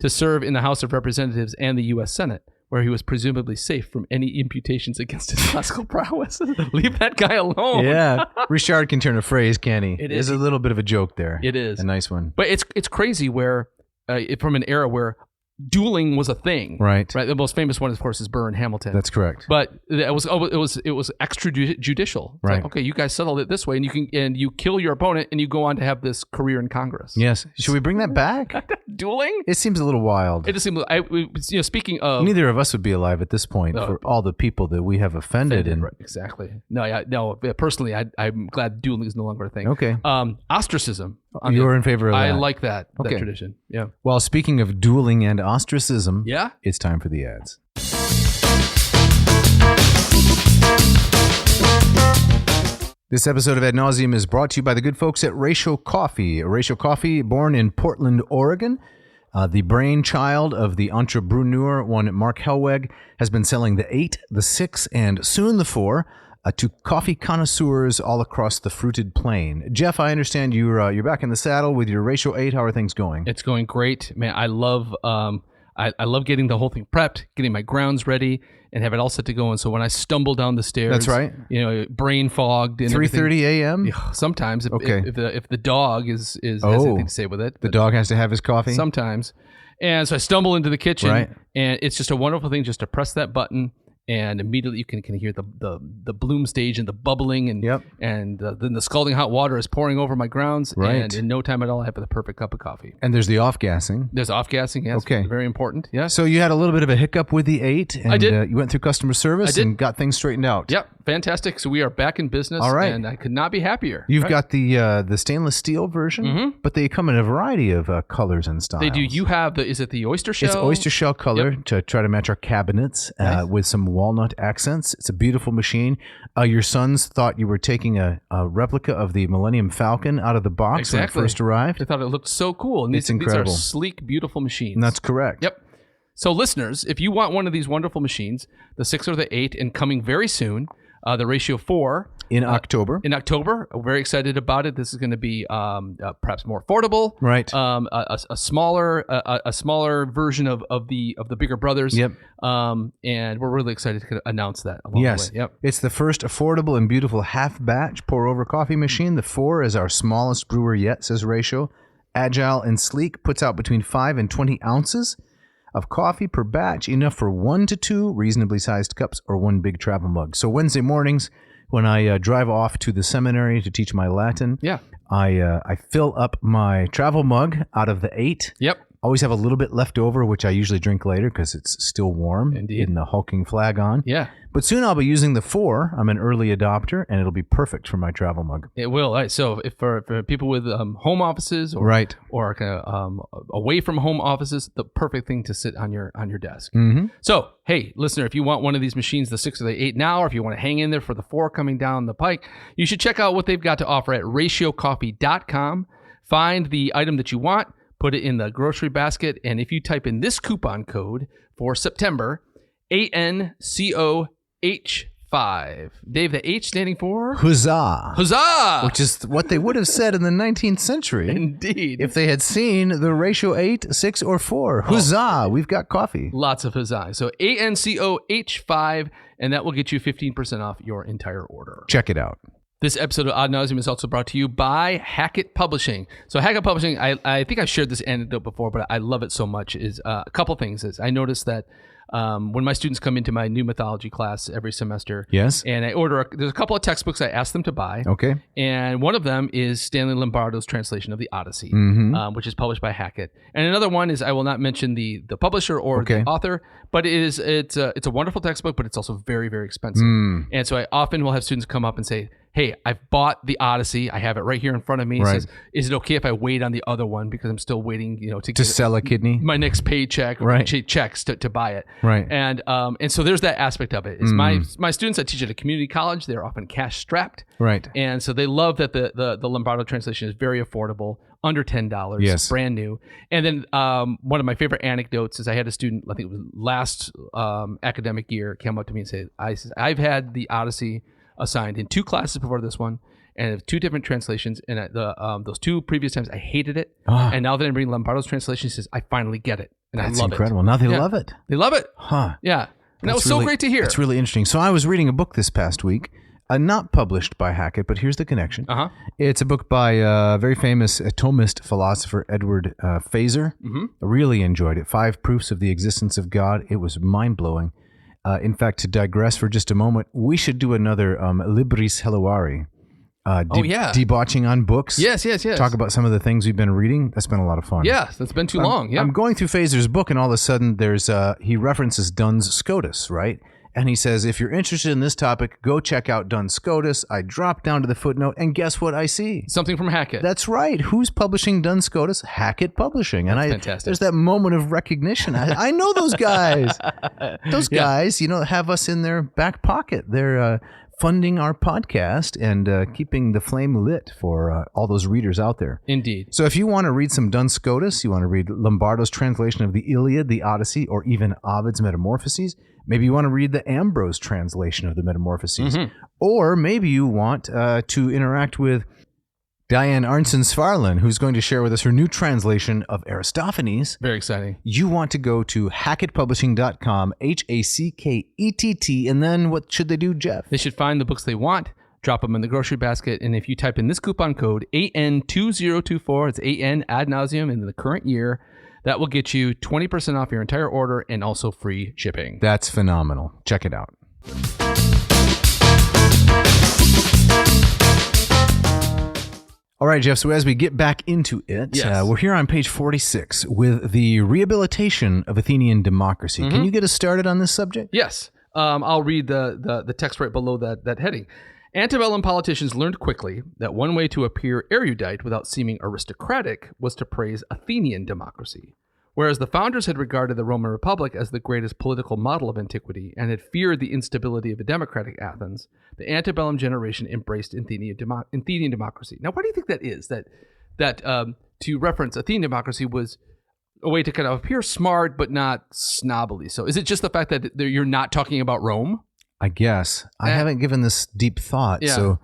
to serve in the House of Representatives and the U.S. Senate, where he was presumably safe from any imputations against his classical prowess. Leave that guy alone. Yeah. Richard can turn a phrase, can he? It There's is. a little bit of a joke there. It is. A nice one. But it's crazy where from an era where dueling was a thing. Right. The most famous one, of course, is Burr and Hamilton. That's correct. But it was extrajudicial. It's Right. like, okay, you guys settled it this way, and you kill your opponent, and you go on to have this career in Congress. Yes. Should we bring that back? Dueling? It seems a little wild. It just seems. Speaking of Neither of us would be alive at this point for all the people that we have offended. And right, exactly. No. Personally, I'm glad dueling is no longer a thing. Okay. Ostracism. You're in favor of that. I like that Okay. tradition. Yeah. Well, speaking of dueling and ostracism, Yeah. it's time for the ads. This episode of Ad Nauseam is brought to you by the good folks at Ratio Coffee. Ratio Coffee, born in Portland, Oregon, the brainchild of the entrepreneur, one Mark Helweg, has been selling the 8, the 6, and soon the 4 to coffee connoisseurs all across the fruited plain. Jeff, I understand you're back in the saddle with your Ratio 8. How are things going? It's going great, man. I love I love getting the whole thing prepped, getting my grounds ready, and have it all set to go. And so when I stumble down the stairs, That's right. Brain fogged. And 3:30 a.m. Sometimes, Okay. if the dog is has anything to say with it, The dog has to have his coffee. sometimes. And so I stumble into the kitchen, Right. and it's just a wonderful thing just to press that button. And immediately you can hear the bloom stage and the bubbling, and Yep. and then the scalding hot water is pouring over my grounds. Right. And in no time at all, I have the perfect cup of coffee. And there's the off-gassing. There's off-gassing, yes. Okay. Very important, yes. So you had a little bit of a hiccup with the 8, and I did. You went through customer service I did. and got things straightened out. Yep, fantastic. So we are back in business, All right. and I could not be happier. You've Right. got the stainless steel version, Mhm. but they come in a variety of colors and styles. They do. You have is it the oyster shell? It's oyster shell color to try to match our cabinets Nice. with some walnut accents. It's a beautiful machine. Your sons thought you were taking a replica of the Millennium Falcon out of the box Exactly. when it first arrived. I thought it looked so cool. And It's these incredible. are sleek, beautiful machines. And that's correct. Yep. So listeners, if you want one of these wonderful machines, the 6 or the 8, and coming very soon, the Ratio 4. In October. In October, we're very excited about it. This is going to be perhaps more affordable, Right. A smaller version of the bigger brothers. Yep. And we're really excited to announce that along Yes. the way. Yep. It's the first affordable and beautiful half-batch pour-over coffee machine. The 4 is our smallest brewer yet, says Ratio. Agile and sleek, puts out between 5 and 20 ounces of coffee per batch, enough for 1 to 2 reasonably sized cups or 1 big travel mug. So Wednesday mornings, when I drive off to the seminary to teach my Latin, Yeah. I fill up my travel mug out of the 8. Yep. Always have a little bit left over, which I usually drink later because it's still warm. Indeed. In the hulking flag on. Yeah. But soon I'll be using the 4. I'm an early adopter, and it'll be perfect for my travel mug. It will. All right. So if for people with home offices or Right. or kind of away from home offices, the perfect thing to sit on your desk. Mm-hmm. So, hey, listener, if you want one of these machines, the 6 or the 8 now, or if you want to hang in there for the 4 coming down the pike, you should check out what they've got to offer at ratiocoffee.com. Find the item that you want, put it in the grocery basket, and if you type in this coupon code for September, ANCOH5. Dave, the H standing for? Huzzah! Huzzah! Which is what they would have said in the 19th century. Indeed. If they had seen the ratio 8, 6, or 4. Huzzah! We've got coffee. Lots of huzzah. So ANCOH5, and that will get you 15% off your entire order. Check it out. This episode of Ad Nauseam is also brought to you by Hackett Publishing. So Hackett Publishing, I think I've shared this anecdote before, but I love it so much, is a couple things. Is I noticed that when my students come into my new mythology class every semester, Yes. and I there's a couple of textbooks I ask them to buy. Okay. And one of them is Stanley Lombardo's translation of the Odyssey, which is published by Hackett. And another one is, I will not mention the publisher or the author, but it's a wonderful textbook, but it's also very, very expensive. And so I often will have students come up and say, hey, I've bought the Odyssey. I have it right here in front of me. It says, is it okay if I wait on the other one because I'm still waiting, to sell a kidney? My next paycheck or checks to buy it. Right. And so there's that aspect of it. Is my students I teach at a community college, they're often cash strapped. Right. And so they love that the Lombardo translation is very affordable, under $10, Yes. brand new. And then one of my favorite anecdotes is I had a student, I think it was last academic year, came up to me and said, I've had the Odyssey assigned in 2 classes before this one, and 2 different translations. And those 2 previous times, I hated it. And now that I'm reading Lombardo's translation, he says, I finally get it. And That's I love incredible. it. Now they love it. They love it. Huh. Yeah. And that was so great to hear. It's really interesting. So I was reading a book this past week, not published by Hackett, but here's the connection. It's a book by a very famous Thomist philosopher, Edward Fazer. I really enjoyed it. 5 Proofs of the Existence of God. It was mind-blowing. In fact, to digress for just a moment, we should do another Libris Helluari. Debauching on books. Yes. Talk about some of the things we've been reading. That's been a lot of fun. Yeah, that's been too long. Yeah. I'm going through Fazer's book, and all of a sudden he references Duns Scotus, right? And he says, if you're interested in this topic, go check out Duns Scotus. I drop down to the footnote, and guess what I see? Something from Hackett. That's right. Who's publishing Duns Scotus? Hackett Publishing. And fantastic. There's that moment of recognition. I know those guys. Those guys, have us in their back pocket. They're funding our podcast and keeping the flame lit for all those readers out there. Indeed. So if you want to read some Duns Scotus, you want to read Lombardo's translation of the Iliad, the Odyssey, or even Ovid's Metamorphoses, maybe you want to read the Ambrose translation of the Metamorphoses, or maybe you want to interact with Diane Arnson-Sfarlin, who's going to share with us her new translation of Aristophanes. Very exciting. You want to go to hackettpublishing.com, HACKETT, and then what should they do, Jeff? They should find the books they want, drop them in the grocery basket, and if you type in this coupon code, AN2024, it's AN ad nauseum in the current year, that will get you 20% off your entire order and also free shipping. That's phenomenal. Check it out. All right, Jeff, so as we get back into it, we're here on page 46 with the rehabilitation of Athenian democracy. Can you get us started on this subject? Yes. I'll read the text right below that heading. Antebellum politicians learned quickly that one way to appear erudite without seeming aristocratic was to praise Athenian democracy. Whereas the founders had regarded the Roman Republic as the greatest political model of antiquity and had feared the instability of a democratic Athens, the antebellum generation embraced Athenian democracy. Now, why do you think that is? That to reference Athenian democracy was a way to kind of appear smart but not snobbily. So is it just the fact that you're not talking about Rome? I guess. I haven't given this deep thought, so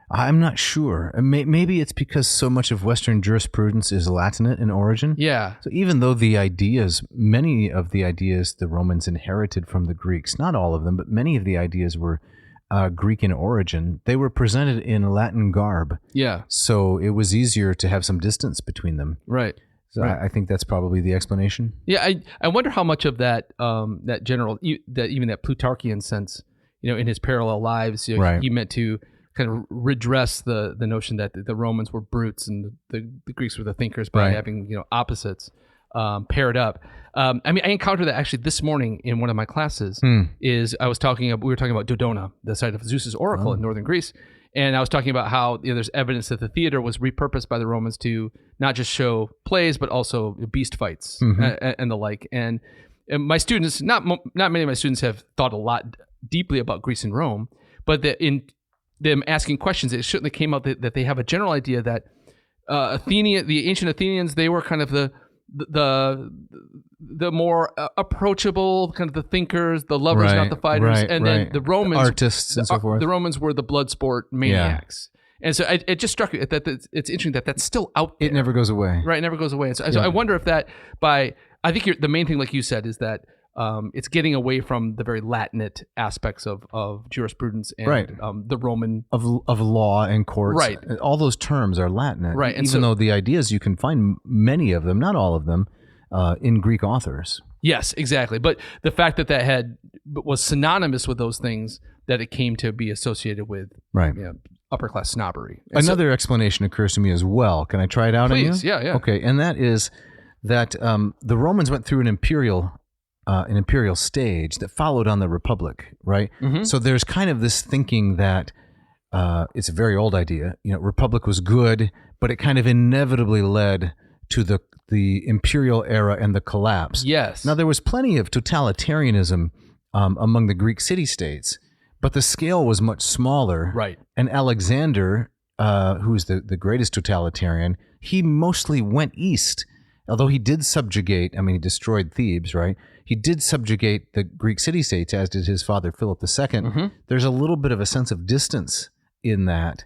I'm not sure. Maybe it's because so much of Western jurisprudence is Latinate in origin. Yeah. So even though many of the ideas the Romans inherited from the Greeks, not all of them, but many of the ideas were Greek in origin, they were presented in Latin garb. Yeah. So it was easier to have some distance between them. Right. So I think that's probably the explanation. Yeah, I wonder how much of that that general, that even that Plutarchian sense in his parallel lives, Right. he meant to kind of redress the notion that the Romans were brutes and the Greeks were the thinkers by Right. having opposites paired up. I encountered that actually this morning in one of my classes. We were talking about Dodona, the site of Zeus's oracle in northern Greece, and I was talking about how there's evidence that the theater was repurposed by the Romans to not just show plays but also beast fights and the like. And my students, not many of my students have thought a lot deeply about Greece and Rome, but in them asking questions, it certainly came out that they have a general idea that the ancient Athenians, they were kind of the more approachable, kind of the thinkers, the lovers, not the fighters, and then the Romans, artists and so forth. The Romans were the blood sport maniacs. And so it just struck me that it's interesting that that's still out there. It never goes away. Right, it never goes away. And so I wonder if that I think the main thing, like you said, is that it's getting away from the very Latinate aspects of jurisprudence and the Roman of law and courts. Right. All those terms are Latinate. Right. And even though the ideas, you can find many of them, not all of them, in Greek authors. Yes, exactly. But the fact that was synonymous with those things, that it came to be associated with upper class snobbery. And another explanation occurs to me as well. Can I try it out on you? Please, yeah. Okay, and that is that the Romans went through an imperial stage that followed on the Republic, right? Mm-hmm. So there's kind of this thinking that it's a very old idea. Republic was good, but it kind of inevitably led to the imperial era and the collapse. Yes. Now there was plenty of totalitarianism among the Greek city-states, but the scale was much smaller. Right. And Alexander, who's the greatest totalitarian, he mostly went east. Although he did subjugate, he destroyed Thebes, right? He did subjugate the Greek city-states, as did his father, Philip II. Mm-hmm. There's a little bit of a sense of distance in that,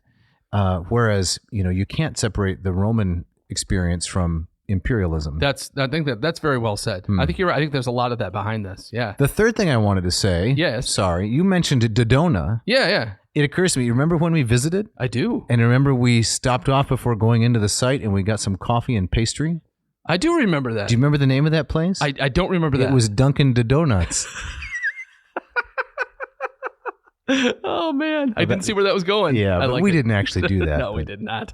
whereas, you can't separate the Roman experience from imperialism. I think that's very well said. I think you're right. I think there's a lot of that behind this. Yeah. The third thing I wanted to say, you mentioned Dodona. Yeah. It occurs to me, you remember when we visited? I do. And remember we stopped off before going into the site and we got some coffee and pastry? I do remember that. Do you remember the name of that place? I don't remember that. It was Dunkin' Donuts. Oh, man. I didn't see where that was going. Yeah, but we didn't actually do that. No, we did not.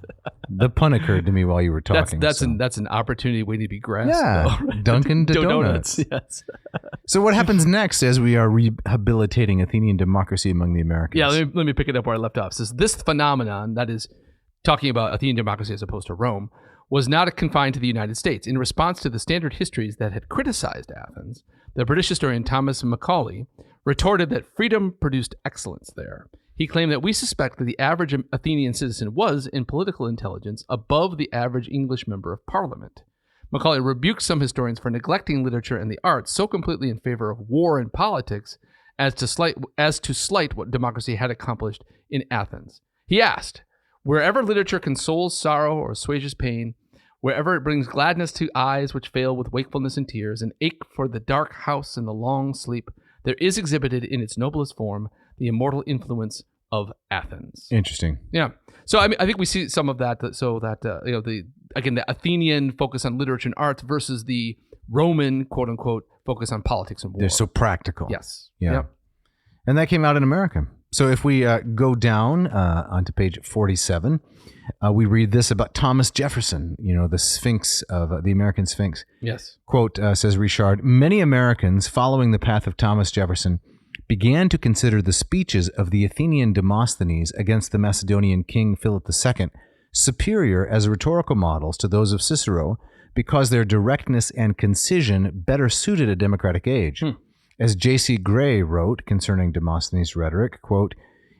The pun occurred to me while you were talking. That's an opportunity waiting to be grasped. Yeah, though. Dunkin' Donuts. Yes. So what happens next as we are rehabilitating Athenian democracy among the Americans? Yeah, let me pick it up where I left off. It says, this phenomenon, that is talking about Athenian democracy as opposed to Rome, was not confined to the United States. In response to the standard histories that had criticized Athens, the British historian Thomas Macaulay retorted that freedom produced excellence there. He claimed that we suspect that the average Athenian citizen was, in political intelligence, above the average English member of parliament. Macaulay rebuked some historians for neglecting literature and the arts so completely in favor of war and politics as to slight what democracy had accomplished in Athens. He asked, wherever literature consoles sorrow or assuages pain, wherever it brings gladness to eyes which fail with wakefulness and tears, and ache for the dark house and the long sleep, there is exhibited in its noblest form the immortal influence of Athens. Interesting. Yeah. So I think we see some of that. So that the Athenian focus on literature and arts versus the Roman quote unquote focus on politics and war. They're so practical. Yes. Yeah. Yep. And that came out in America. So if we go down onto page 47, we read this about Thomas Jefferson, the Sphinx of the American Sphinx. Yes. Quote, says Richard, many Americans following the path of Thomas Jefferson began to consider the speeches of the Athenian Demosthenes against the Macedonian king Philip II superior as rhetorical models to those of Cicero because their directness and concision better suited a democratic age. As J.C. Gray wrote concerning Demosthenes' rhetoric, quote,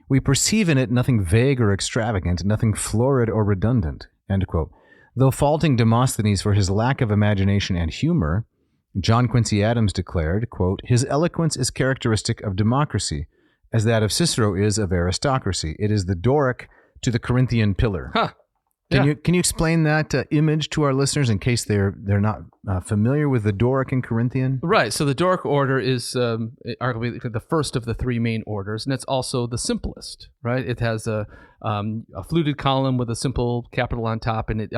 we perceive in it nothing vague or extravagant, nothing florid or redundant, end quote. Though faulting Demosthenes for his lack of imagination and humor, John Quincy Adams declared, quote, his eloquence is characteristic of democracy, as that of Cicero is of aristocracy. It is the Doric to the Corinthian pillar. Huh. Can you explain that image to our listeners in case they're not familiar with the Doric and Corinthian? Right. So the Doric order is arguably the first of the three main orders, and it's also the simplest. Right. It has a fluted column with a simple capital on top, and it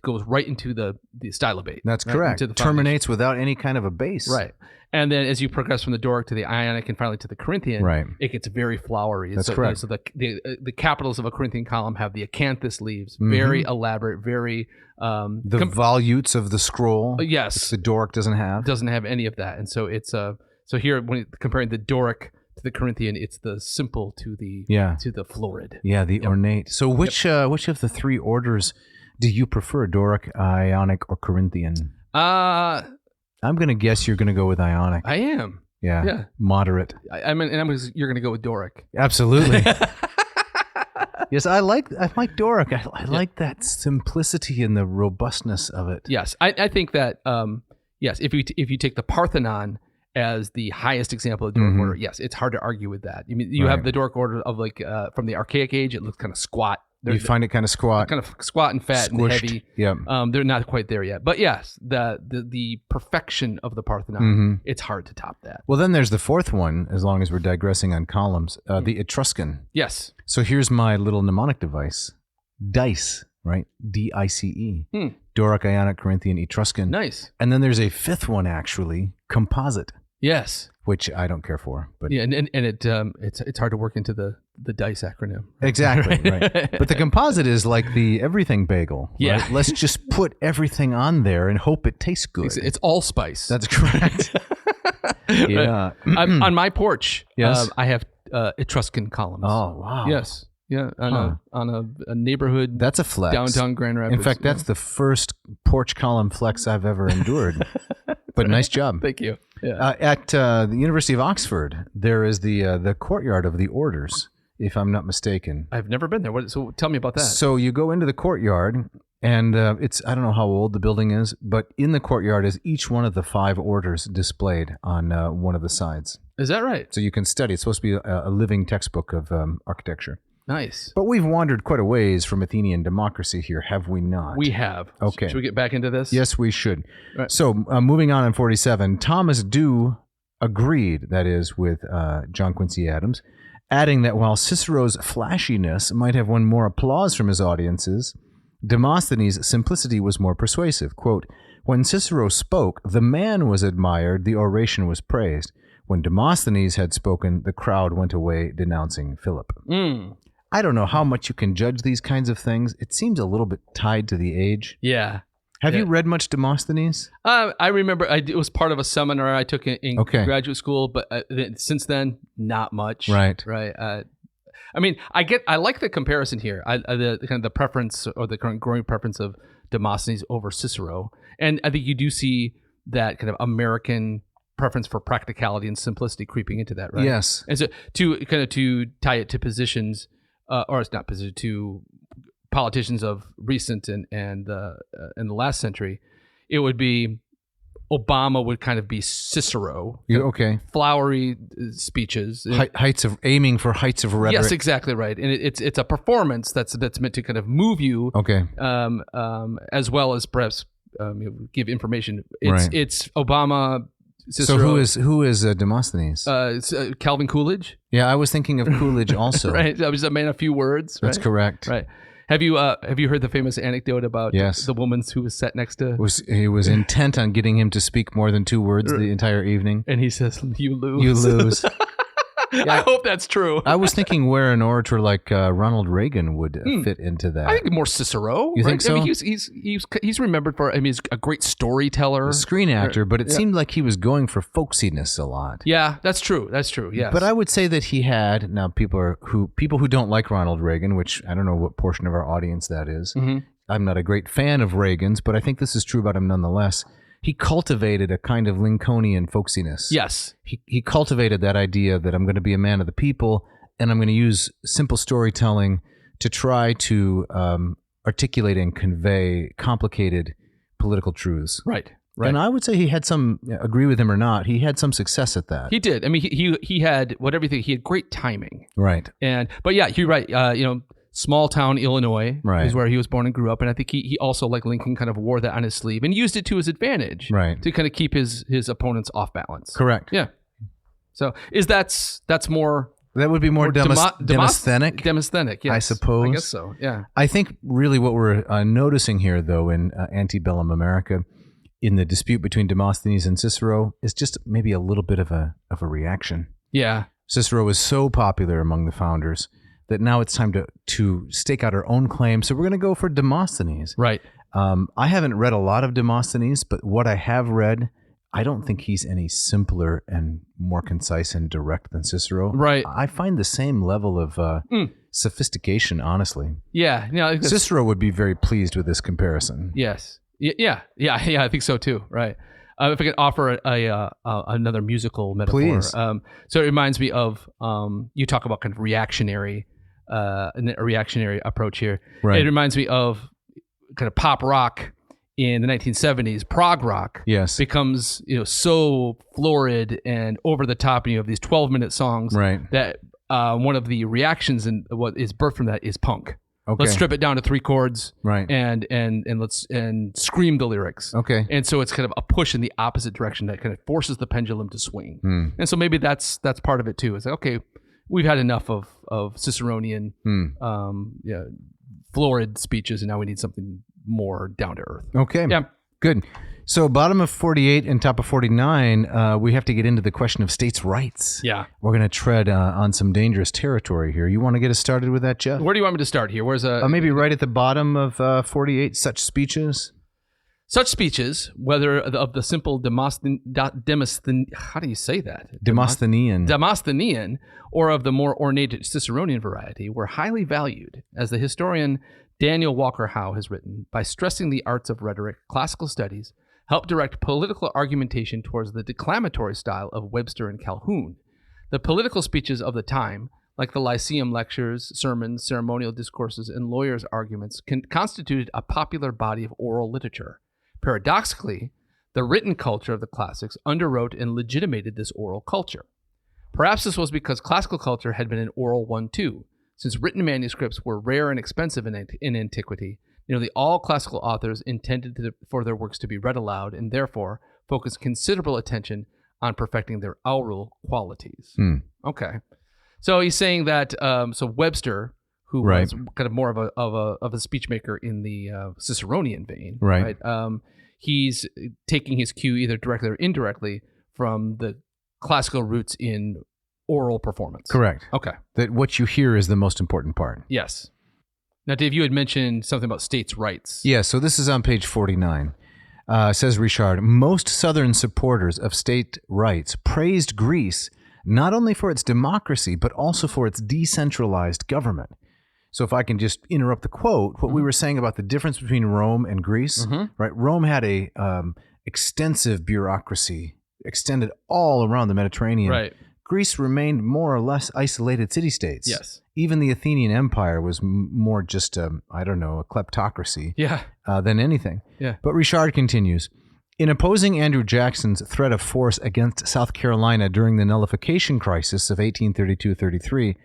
goes right into the stylobate. That's right? correct. Into the terminates without any kind of a base. Right. And then as you progress from the Doric to the Ionic and finally to the Corinthian, right, it gets very flowery. That's correct. So the capitals of a Corinthian column have the acanthus leaves, very elaborate, very the volutes of the scroll. Yes, which the Doric doesn't have any of that. And so it's so here when comparing the Doric to the Corinthian, it's the simple to the florid. Yeah, the ornate. So which of the three orders do you prefer, Doric, Ionic, or Corinthian? I'm going to guess you're going to go with Ionic. I am. Yeah. Moderate. You're going to go with Doric. Absolutely. Yes, I like Doric. I like that simplicity and the robustness of it. Yes, I think that if you take the Parthenon as the highest example of Doric order, yes, it's hard to argue with that. You have the Doric order of from the Archaic age. It looks kind of squat. You find it kind of squat, and fat, squished, and heavy. Yeah, they're not quite there yet. But yes, the perfection of the Parthenon, it's hard to top that. Well, then there's the fourth one. As long as we're digressing on columns, the Etruscan. Yes. So here's my little mnemonic device: dice, right? DICE. Doric, Ionic, Corinthian, Etruscan. Nice. And then there's a fifth one, actually, composite. Yes. Which I don't care for, but yeah, and it's hard to work into the DICE acronym. Exactly, right. But the composite is like the everything bagel. Yeah, right? Let's just put everything on there and hope it tastes good. It's allspice. That's correct. Yeah. On my porch, yes, I have Etruscan columns. Oh wow. Yes. Yeah, on a neighborhood. That's a flex. Downtown Grand Rapids. In fact, that's the first porch column flex I've ever endured. But nice job. Thank you. Yeah. At the University of Oxford, there is the courtyard of the orders, if I'm not mistaken. I've never been there. So tell me about that. So you go into the courtyard, and it's, I don't know how old the building is, but in the courtyard is each one of the 5 orders displayed on one of the sides. Is that right? So you can study. It's supposed to be a living textbook of architecture. Nice. But we've wandered quite a ways from Athenian democracy here, have we not? We have. Okay. Should we get back into this? Yes, we should. Right. So moving on in 47, Thomas Dew agreed, that is, with John Quincy Adams, adding that while Cicero's flashiness might have won more applause from his audiences, Demosthenes' simplicity was more persuasive. Quote, when Cicero spoke, the man was admired, the oration was praised. When Demosthenes had spoken, the crowd went away denouncing Philip. I don't know how much you can judge these kinds of things. It seems a little bit tied to the age. Yeah. Have you read much Demosthenes? I remember it was part of a seminar I took in graduate school, but since then, not much. Right. Right. I mean, I like the comparison here. The kind of the preference or the current growing preference of Demosthenes over Cicero, and I think you do see that kind of American preference for practicality and simplicity creeping into that, right? Yes. And so to tie it to positions, or it's not position, to politicians of recent and the last century, it would be Obama would kind of be Cicero. Okay. Flowery speeches, aiming for heights of rhetoric. Yes, exactly right. And it's a performance that's meant to kind of move you. Okay. As well as perhaps give information. It's Obama. Cicero. So who is Demosthenes? Calvin Coolidge. Yeah, I was thinking of Coolidge also. Right, that was a man of few words. That's right? correct. Right. Have you heard the famous anecdote about yes. the woman who was sat next to? He was intent on getting him to speak more than 2 words the entire evening. And he says, "You lose." You lose. Yeah. I hope that's true. I was thinking where an orator like Ronald Reagan would fit into that. I think more Cicero. You think so? I mean, he's remembered for. I mean, he's a great storyteller, a screen actor, but it seemed like he was going for folksiness a lot. Yeah, that's true. That's true. Yes. But I would say that he had people who don't like Ronald Reagan, which I don't know what portion of our audience that is. Mm-hmm. I'm not a great fan of Reagan's, but I think this is true about him nonetheless. He cultivated a kind of Lincolnian folksiness. Yes. He cultivated that idea that I'm going to be a man of the people, and I'm going to use simple storytelling to try to articulate and convey complicated political truths. Right. Right. And I would say he had some, agree with him or not, he had some success at that. He did. I mean, he had he had great timing. Right. But yeah, you're right. small town Illinois Right. is where he was born and grew up. And I think he also, like Lincoln, kind of wore that on his sleeve and used it to his advantage Right. to kind of keep his opponents off balance. Correct. Yeah. So that's more... That would be more Demosthenic. Demosthenic, yes. I suppose. I guess so, yeah. I think really what we're noticing here, though, in antebellum America, in the dispute between Demosthenes and Cicero, is just maybe a little bit of a reaction. Yeah. Cicero was so popular among the founders that now it's time to stake out our own claim. So we're going to go for Demosthenes. Right. I haven't read a lot of Demosthenes, but what I have read, I don't think he's any simpler and more concise and direct than Cicero. Right. I find the same level of sophistication, honestly. Yeah. Cicero would be very pleased with this comparison. Yes. Yeah. I think so too. Right. If I could offer another musical metaphor. Please. So it reminds me of, you talk about kind of reactionary approach here. Right. It reminds me of kind of pop rock in the 1970s. Prog rock becomes so florid and over the top, and you have these 12-minute songs that one of the reactions and what is birthed from that is punk. Okay. Let's strip it down to 3 chords, right? And scream the lyrics. Okay. And so it's kind of a push in the opposite direction that kind of forces the pendulum to swing. And so maybe that's part of it too. It's like, okay, we've had enough of Ciceronian, florid speeches, and now we need something more down to earth. Okay. Yeah. Good. So bottom of 48 and top of 49, we have to get into the question of states' rights. Yeah. We're going to tread on some dangerous territory here. You want to get us started with that, Jeff? Where do you want me to start here? Where's maybe right at the bottom of 48, such speeches? Such speeches, whether of the simple Demosthenean, how do you say that? Demosthenean, or of the more ornate Ciceronian variety, were highly valued, as the historian Daniel Walker Howe has written, by stressing the arts of rhetoric, classical studies, help direct political argumentation towards the declamatory style of Webster and Calhoun. The political speeches of the time, like the Lyceum lectures, sermons, ceremonial discourses, and lawyers' arguments, constituted a popular body of oral literature. Paradoxically, the written culture of the classics underwrote and legitimated this oral culture. Perhaps this was because classical culture had been an oral one too. Since written manuscripts were rare and expensive in antiquity, nearly all classical authors intended for their works to be read aloud and therefore focused considerable attention on perfecting their oral qualities. Okay. So he's saying that Webster, who was kind of more of a speech maker in the Ciceronian vein, right? He's taking his cue either directly or indirectly from the classical roots in oral performance. Correct. Okay. That what you hear is the most important part. Yes. Now, Dave, you had mentioned something about states' rights. Yeah, so this is on page 49. Says Richard, most Southern supporters of state rights praised Greece not only for its democracy, but also for its decentralized government. So if I can just interrupt the quote, what we were saying about the difference between Rome and Greece, right? Rome had a extensive bureaucracy extended all around the Mediterranean. Right. Greece remained more or less isolated city-states. Yes. Even the Athenian Empire was more just a kleptocracy than anything. Yeah. But Richard continues, in opposing Andrew Jackson's threat of force against South Carolina during the nullification crisis of 1832-33,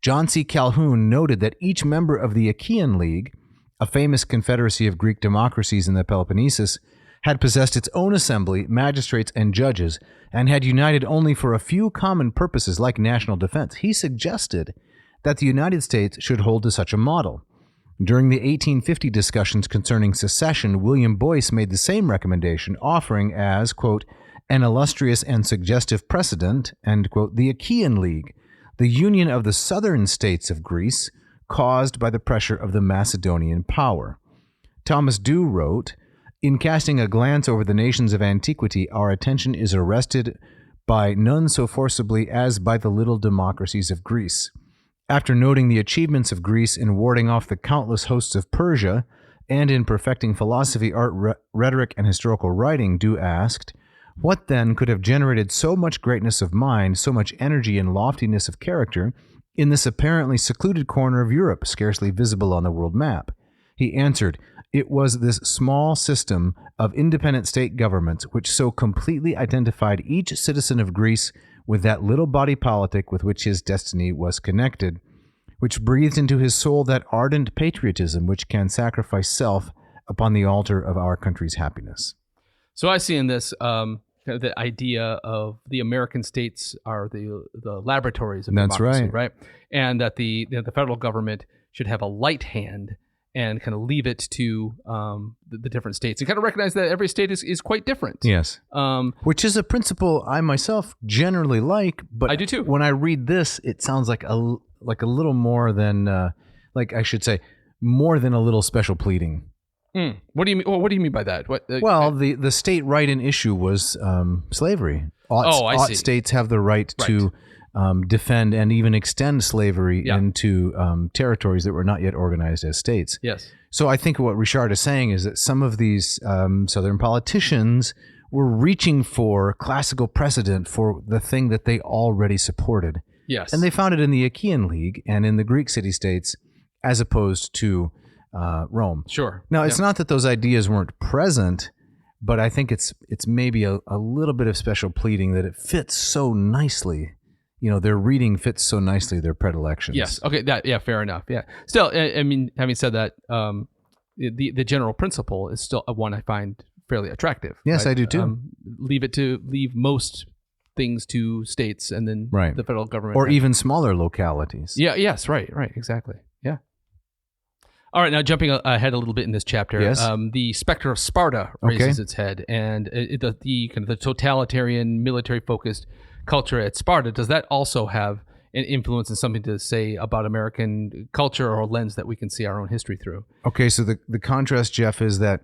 John C. Calhoun noted that each member of the Achaean League, a famous confederacy of Greek democracies in the Peloponnesus, had possessed its own assembly, magistrates, and judges, and had united only for a few common purposes like national defense. He suggested that the United States should hold to such a model. During the 1850 discussions concerning secession, William Boyce made the same recommendation, offering as, quote, an illustrious and suggestive precedent, end quote, the Achaean League, the union of the southern states of Greece, caused by the pressure of the Macedonian power. Thomas Dew wrote, in casting a glance over the nations of antiquity, our attention is arrested by none so forcibly as by the little democracies of Greece. After noting the achievements of Greece in warding off the countless hosts of Persia, and in perfecting philosophy, art, rhetoric, and historical writing, Dew asked, what then could have generated so much greatness of mind, so much energy and loftiness of character, in this apparently secluded corner of Europe, scarcely visible on the world map? He answered, it was this small system of independent state governments which so completely identified each citizen of Greece with that little body politic with which his destiny was connected. which breathed into his soul that ardent patriotism which can sacrifice self upon the altar of our country's happiness. So I see in this kind of the idea of the American states are the laboratories of That's democracy, right. And that the federal government should have a light hand and kind of leave it to the different states, and kind of recognize that every state is quite different. Yes. Which is a principle I myself generally like, but I do too. When I read this, it sounds like a little more than, I should say, more than a little special pleading. What do you mean? Well, what do you mean by that? The state right in issue was slavery. I see. States have the right to defend and even extend slavery into territories that were not yet organized as states. Yes. So I think what Richard is saying is that some of these Southern politicians were reaching for classical precedent for the thing that they already supported. Yes. And they found it in the Achaean League and in the Greek city-states as opposed to Rome. Sure. Now, it's not that those ideas weren't present, but I think it's maybe a little bit of special pleading that it fits so nicely. Their reading fits so nicely their predilections. Yes. Okay. Fair enough. Yeah. Still, I mean, having said that, the general principle is still one I find fairly attractive. Yes, right? I do too. Leave most things to states, and then the federal government, or even smaller localities. Yeah. Yes. Right. Exactly. Yeah. All right. Now, jumping ahead a little bit in this chapter, the specter of Sparta raises its head, and the kind of the totalitarian, military-focused culture at Sparta, does that also have an influence and something to say about American culture, or a lens that we can see our own history through? Okay, so the contrast, Jeff, is that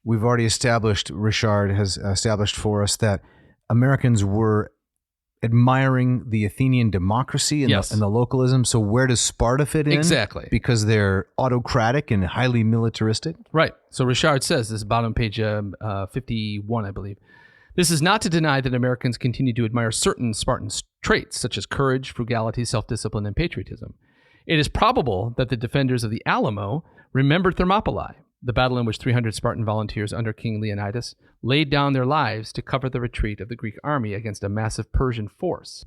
we've already established, Richard has established for us, that Americans were admiring the Athenian democracy and the localism. So where does Sparta fit in? Exactly. Because they're autocratic and highly militaristic? Right. So Richard says, this is bottom page 51, I believe. This is not to deny that Americans continue to admire certain Spartan traits, such as courage, frugality, self-discipline, and patriotism. It is probable that the defenders of the Alamo remembered Thermopylae, the battle in which 300 Spartan volunteers under King Leonidas laid down their lives to cover the retreat of the Greek army against a massive Persian force.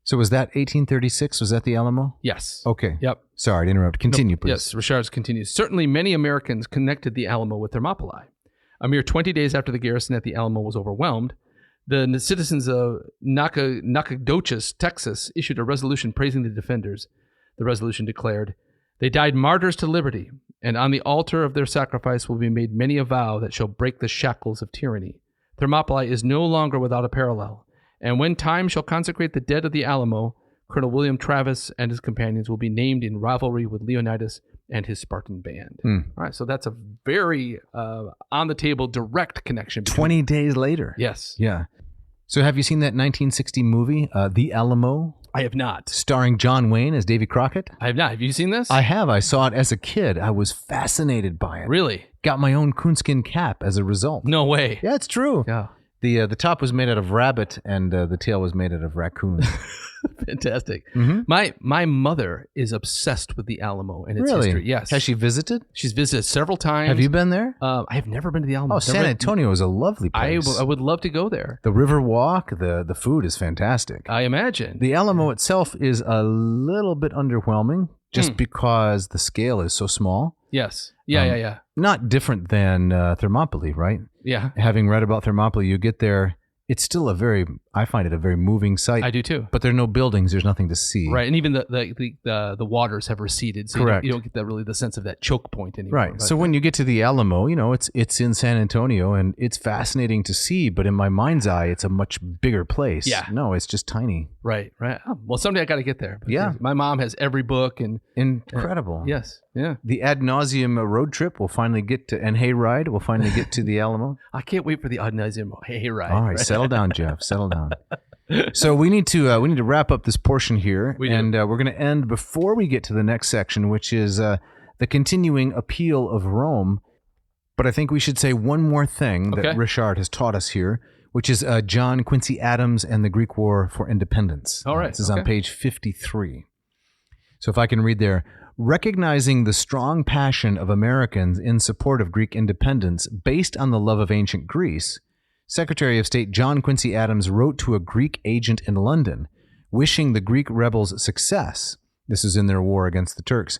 So was that 1836? Was that the Alamo? Yes. Okay. Yep. Sorry to interrupt. Continue, please. Yes, Richard continues. Certainly many Americans connected the Alamo with Thermopylae. A mere 20 days after the garrison at the Alamo was overwhelmed, the citizens of Nacogdoches, Texas, issued a resolution praising the defenders. The resolution declared, "They died martyrs to liberty, and on the altar of their sacrifice will be made many a vow that shall break the shackles of tyranny. Thermopylae is no longer without a parallel, and when time shall consecrate the dead of the Alamo, Colonel William Travis and his companions will be named in rivalry with Leonidas and his Spartan band." All right, so that's a very on-the-table direct connection. 20 days later. Yes. Yeah. So have you seen that 1960 movie, The Alamo? I have not. Starring John Wayne as Davy Crockett? I have not. Have you seen this? I have. I saw it as a kid. I was fascinated by it. Really? Got my own coonskin cap as a result. No way. Yeah, it's true. Yeah. The top was made out of rabbit, and the tail was made out of raccoon. Fantastic. Mm-hmm. My mother is obsessed with the Alamo and its history. Yes. Has she visited? She's visited several times. Have you been there? I have never been to the Alamo. Oh, San Antonio is a lovely place. I would love to go there. The river walk, the food is fantastic. I imagine. The Alamo itself is a little bit underwhelming just because the scale is so small. Yes. Yeah. Not different than Thermopylae, right? Yeah. Having read about Thermopylae, you get there. It's still I find it a very moving sight. I do too. But there are no buildings. There's nothing to see. Right, and even the waters have receded, so Correct. You don't get the sense of that choke point anymore. Right. So when you get to the Alamo, it's in San Antonio, and it's fascinating to see. But in my mind's eye, it's a much bigger place. Yeah. No, it's just tiny. Right. Oh, well, someday I got to get there. Yeah. My mom has every book and incredible. Yes. Yeah. The ad nauseum road trip will finally get to, and hayride will finally get to the Alamo. I can't wait for the ad nauseum hayride. All right, settle down, Jeff. Settle down. So we need to wrap up this portion here, and we're going to end before we get to the next section, which is the continuing appeal of Rome. But I think we should say one more thing that Richard has taught us here, which is John Quincy Adams and the Greek War for Independence. All right. This is on page 53. So if I can read there. Recognizing the strong passion of Americans in support of Greek independence based on the love of ancient Greece, Secretary of State John Quincy Adams wrote to a Greek agent in London, wishing the Greek rebels success, This is in their war against the Turks.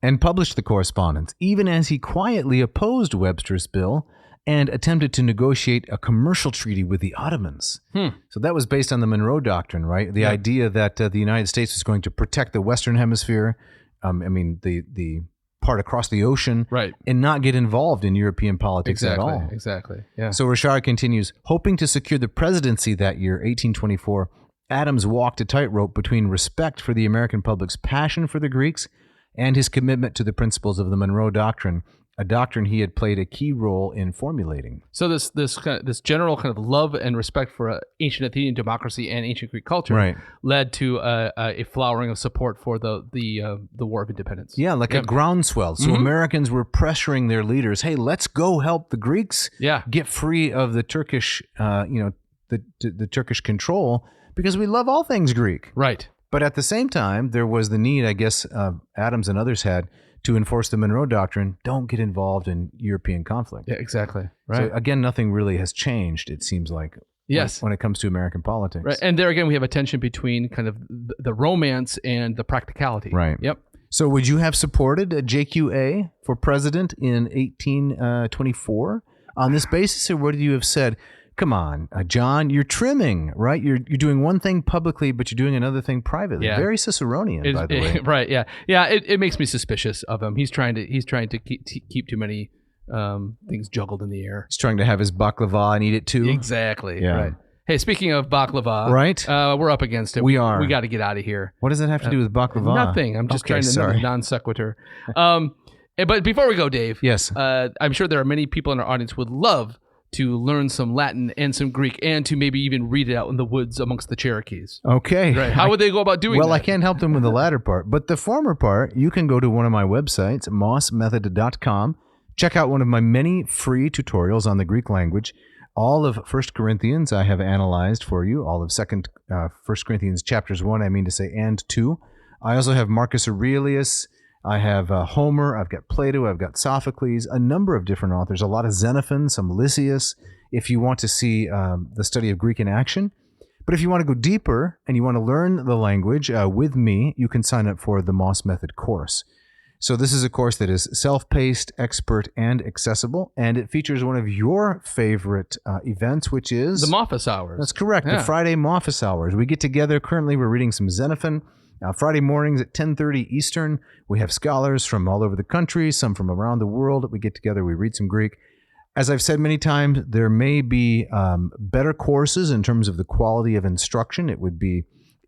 And published the correspondence, even as he quietly opposed Webster's bill and attempted to negotiate a commercial treaty with the Ottomans. So that was based on the Monroe Doctrine, right? The idea that the United States was going to protect the Western Hemisphere, the part across the ocean, right, and not get involved in European politics at all. Exactly. Yeah. So Richard continues, hoping to secure the presidency that year, 1824, Adams walked a tightrope between respect for the American public's passion for the Greeks and his commitment to the principles of the Monroe Doctrine, a doctrine he had played a key role in formulating. So this general kind of love and respect for ancient Athenian democracy and ancient Greek culture led to a flowering of support for the War of Independence. Yeah, like a groundswell. So Americans were pressuring their leaders, hey, let's go help the Greeks get free of the Turkish, the Turkish control, because we love all things Greek. Right. But at the same time, there was the need, I guess, Adams and others had, to enforce the Monroe Doctrine. Don't get involved in European conflict. Yeah, exactly. Right. So again, nothing really has changed, it seems like, when it comes to American politics. Right. And there again, we have a tension between kind of the romance and the practicality. Right. Yep. So would you have supported JQA for president in 1824 on this basis, or would you have said, come on, John, you're trimming, right? You're doing one thing publicly, but you're doing another thing privately. Yeah. Very Ciceronian, by the way. Right? Yeah, yeah. It makes me suspicious of him. He's trying to keep too many things juggled in the air. He's trying to have his baklava and eat it too. Exactly. Yeah. Right. Hey, speaking of baklava, right? We're up against it. We are. We got to get out of here. What does that have to do with baklava? Nothing. I'm just trying to non sequitur. But before we go, Dave. Yes. I'm sure there are many people in our audience who would love to learn some Latin and some Greek, and to maybe even read it out in the woods amongst the Cherokees. Okay. Right. How would they go about doing that? Well, I can't help them with the latter part, but the former part, you can go to one of my websites, mossmethod.com, check out one of my many free tutorials on the Greek language. All of 1 Corinthians I have analyzed for you, all of 1 Corinthians chapters 1, and 2. I also have Marcus Aurelius, I have Homer, I've got Plato, I've got Sophocles, a number of different authors, a lot of Xenophon, some Lysias, if you want to see the study of Greek in action. But if you want to go deeper and you want to learn the language with me, you can sign up for the Moss Method course. So this is a course that is self-paced, expert, and accessible, and it features one of your favorite events, which is... the Moffus Hours. That's correct, the Friday Moffus Hours. We get together, currently we're reading some Xenophon, Friday mornings at 10:30 Eastern. We have scholars from all over the country, some from around the world. We get together, we read some Greek. As I've said many times, there may be better courses in terms of the quality of instruction. It would be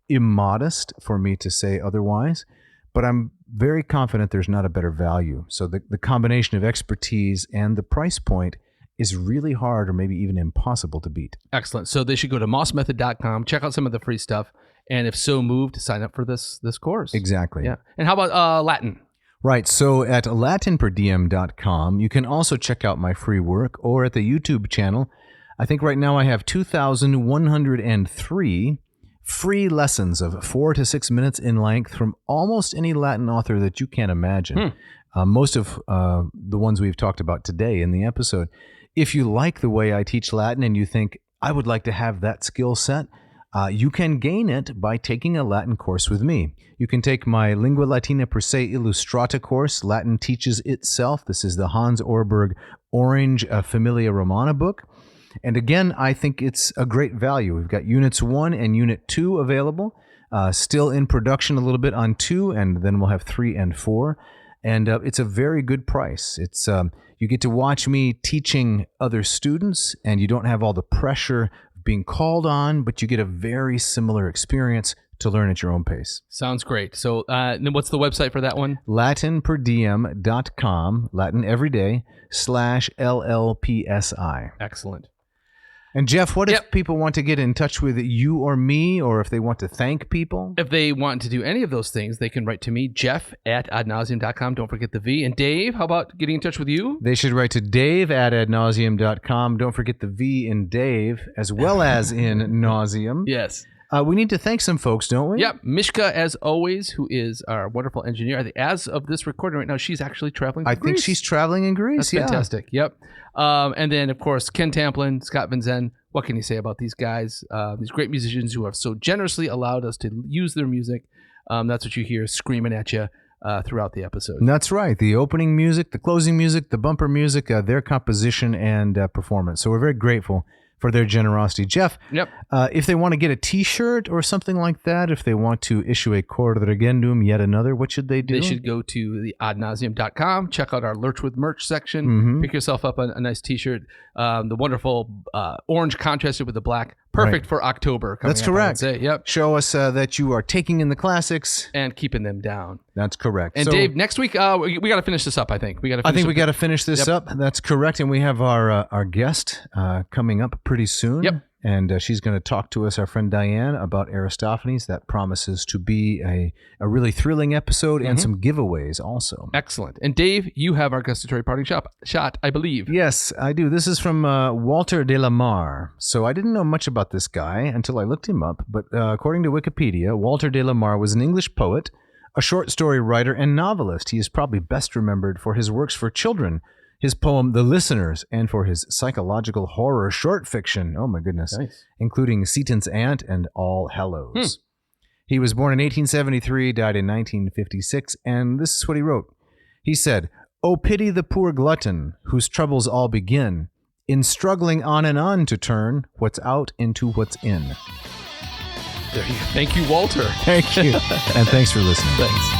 immodest for me to say otherwise, but I'm very confident there's not a better value. So the combination of expertise and the price point is really hard or maybe even impossible to beat. Excellent. So they should go to mossmethod.com, check out some of the free stuff, and if so moved, sign up for this course. Exactly. Yeah. And how about Latin? Right. So at latinperdiem.com, you can also check out my free work, or at the YouTube channel. I think right now I have 2,103 free lessons of 4 to 6 minutes in length from almost any Latin author that you can imagine. Most of the ones we've talked about today in the episode. If you like the way I teach Latin and you think, I would like to have that skill set, you can gain it by taking a Latin course with me. You can take my Lingua Latina Per Se Illustrata course, Latin Teaches Itself. This is the Hans Orberg Orange Familia Romana book. And again, I think it's a great value. We've got Units 1 and Unit 2 available, still in production a little bit on 2, and then we'll have 3 and 4. And it's a very good price. It's you get to watch me teaching other students, and you don't have all the pressure of being called on, but you get a very similar experience to learn at your own pace. Sounds great. So then what's the website for that one? latinperdiem.com, Latin every day, /LLPSI. Excellent. And Jeff, what if people want to get in touch with you or me, or if they want to thank people? If they want to do any of those things, they can write to me, jeff@adnauseam.com. Don't forget the V. And Dave, how about getting in touch with you? They should write to dave@adnauseam.com. Don't forget the V in Dave, as well as in nauseam. Yes. We need to thank some folks, don't we? Yep. Mishka, as always, who is our wonderful engineer. I think as of this recording right now, she's actually traveling to Greece. I think she's traveling in Greece. That's fantastic. Yep. And then, of course, Ken Tamplin, Scott Van Zen, what can you say about these guys, these great musicians who have so generously allowed us to use their music? That's what you hear screaming at you throughout the episode. That's right. The opening music, the closing music, the bumper music, their composition and performance. So we're very grateful for their generosity. Jeff, Yep. If they want to get a T-shirt or something like that, if they want to issue a corrigendum, yet another, what should they do? They should go to the adnauseum.com, check out our Lurch with Merch section, Mhm. pick yourself up a nice T-shirt. The wonderful orange contrasted with the black, perfect for October. That's up, I would correct. say. Yep. Show us that you are taking in the classics. And keeping them down. That's correct. And So- Dave, next week we got to finish this up. I think we got to. I think we got to finish this Yep. up. That's correct. And we have our guest coming up pretty soon. Yep. And she's going to talk to us, our friend Diane, about Aristophanes. That promises to be a really thrilling episode and some giveaways also. Excellent. And Dave, you have our gustatory parting shot, I believe. Yes, I do. This is from Walter de la Mare. So I didn't know much about this guy until I looked him up. But according to Wikipedia, Walter de la Mare was an English poet, a short story writer, and novelist. He is probably best remembered for his works for children, his poem The Listeners, and for his psychological horror short fiction, oh my goodness, Nice. including Seaton's Aunt and All Hallows. He was born in 1873, died in 1956, and this is what he wrote. He said, "Oh, pity the poor glutton, whose troubles all begin in struggling on and on to turn what's out into what's in." There you go. Thank you, Walter. Thank you, and thanks for listening. Thanks.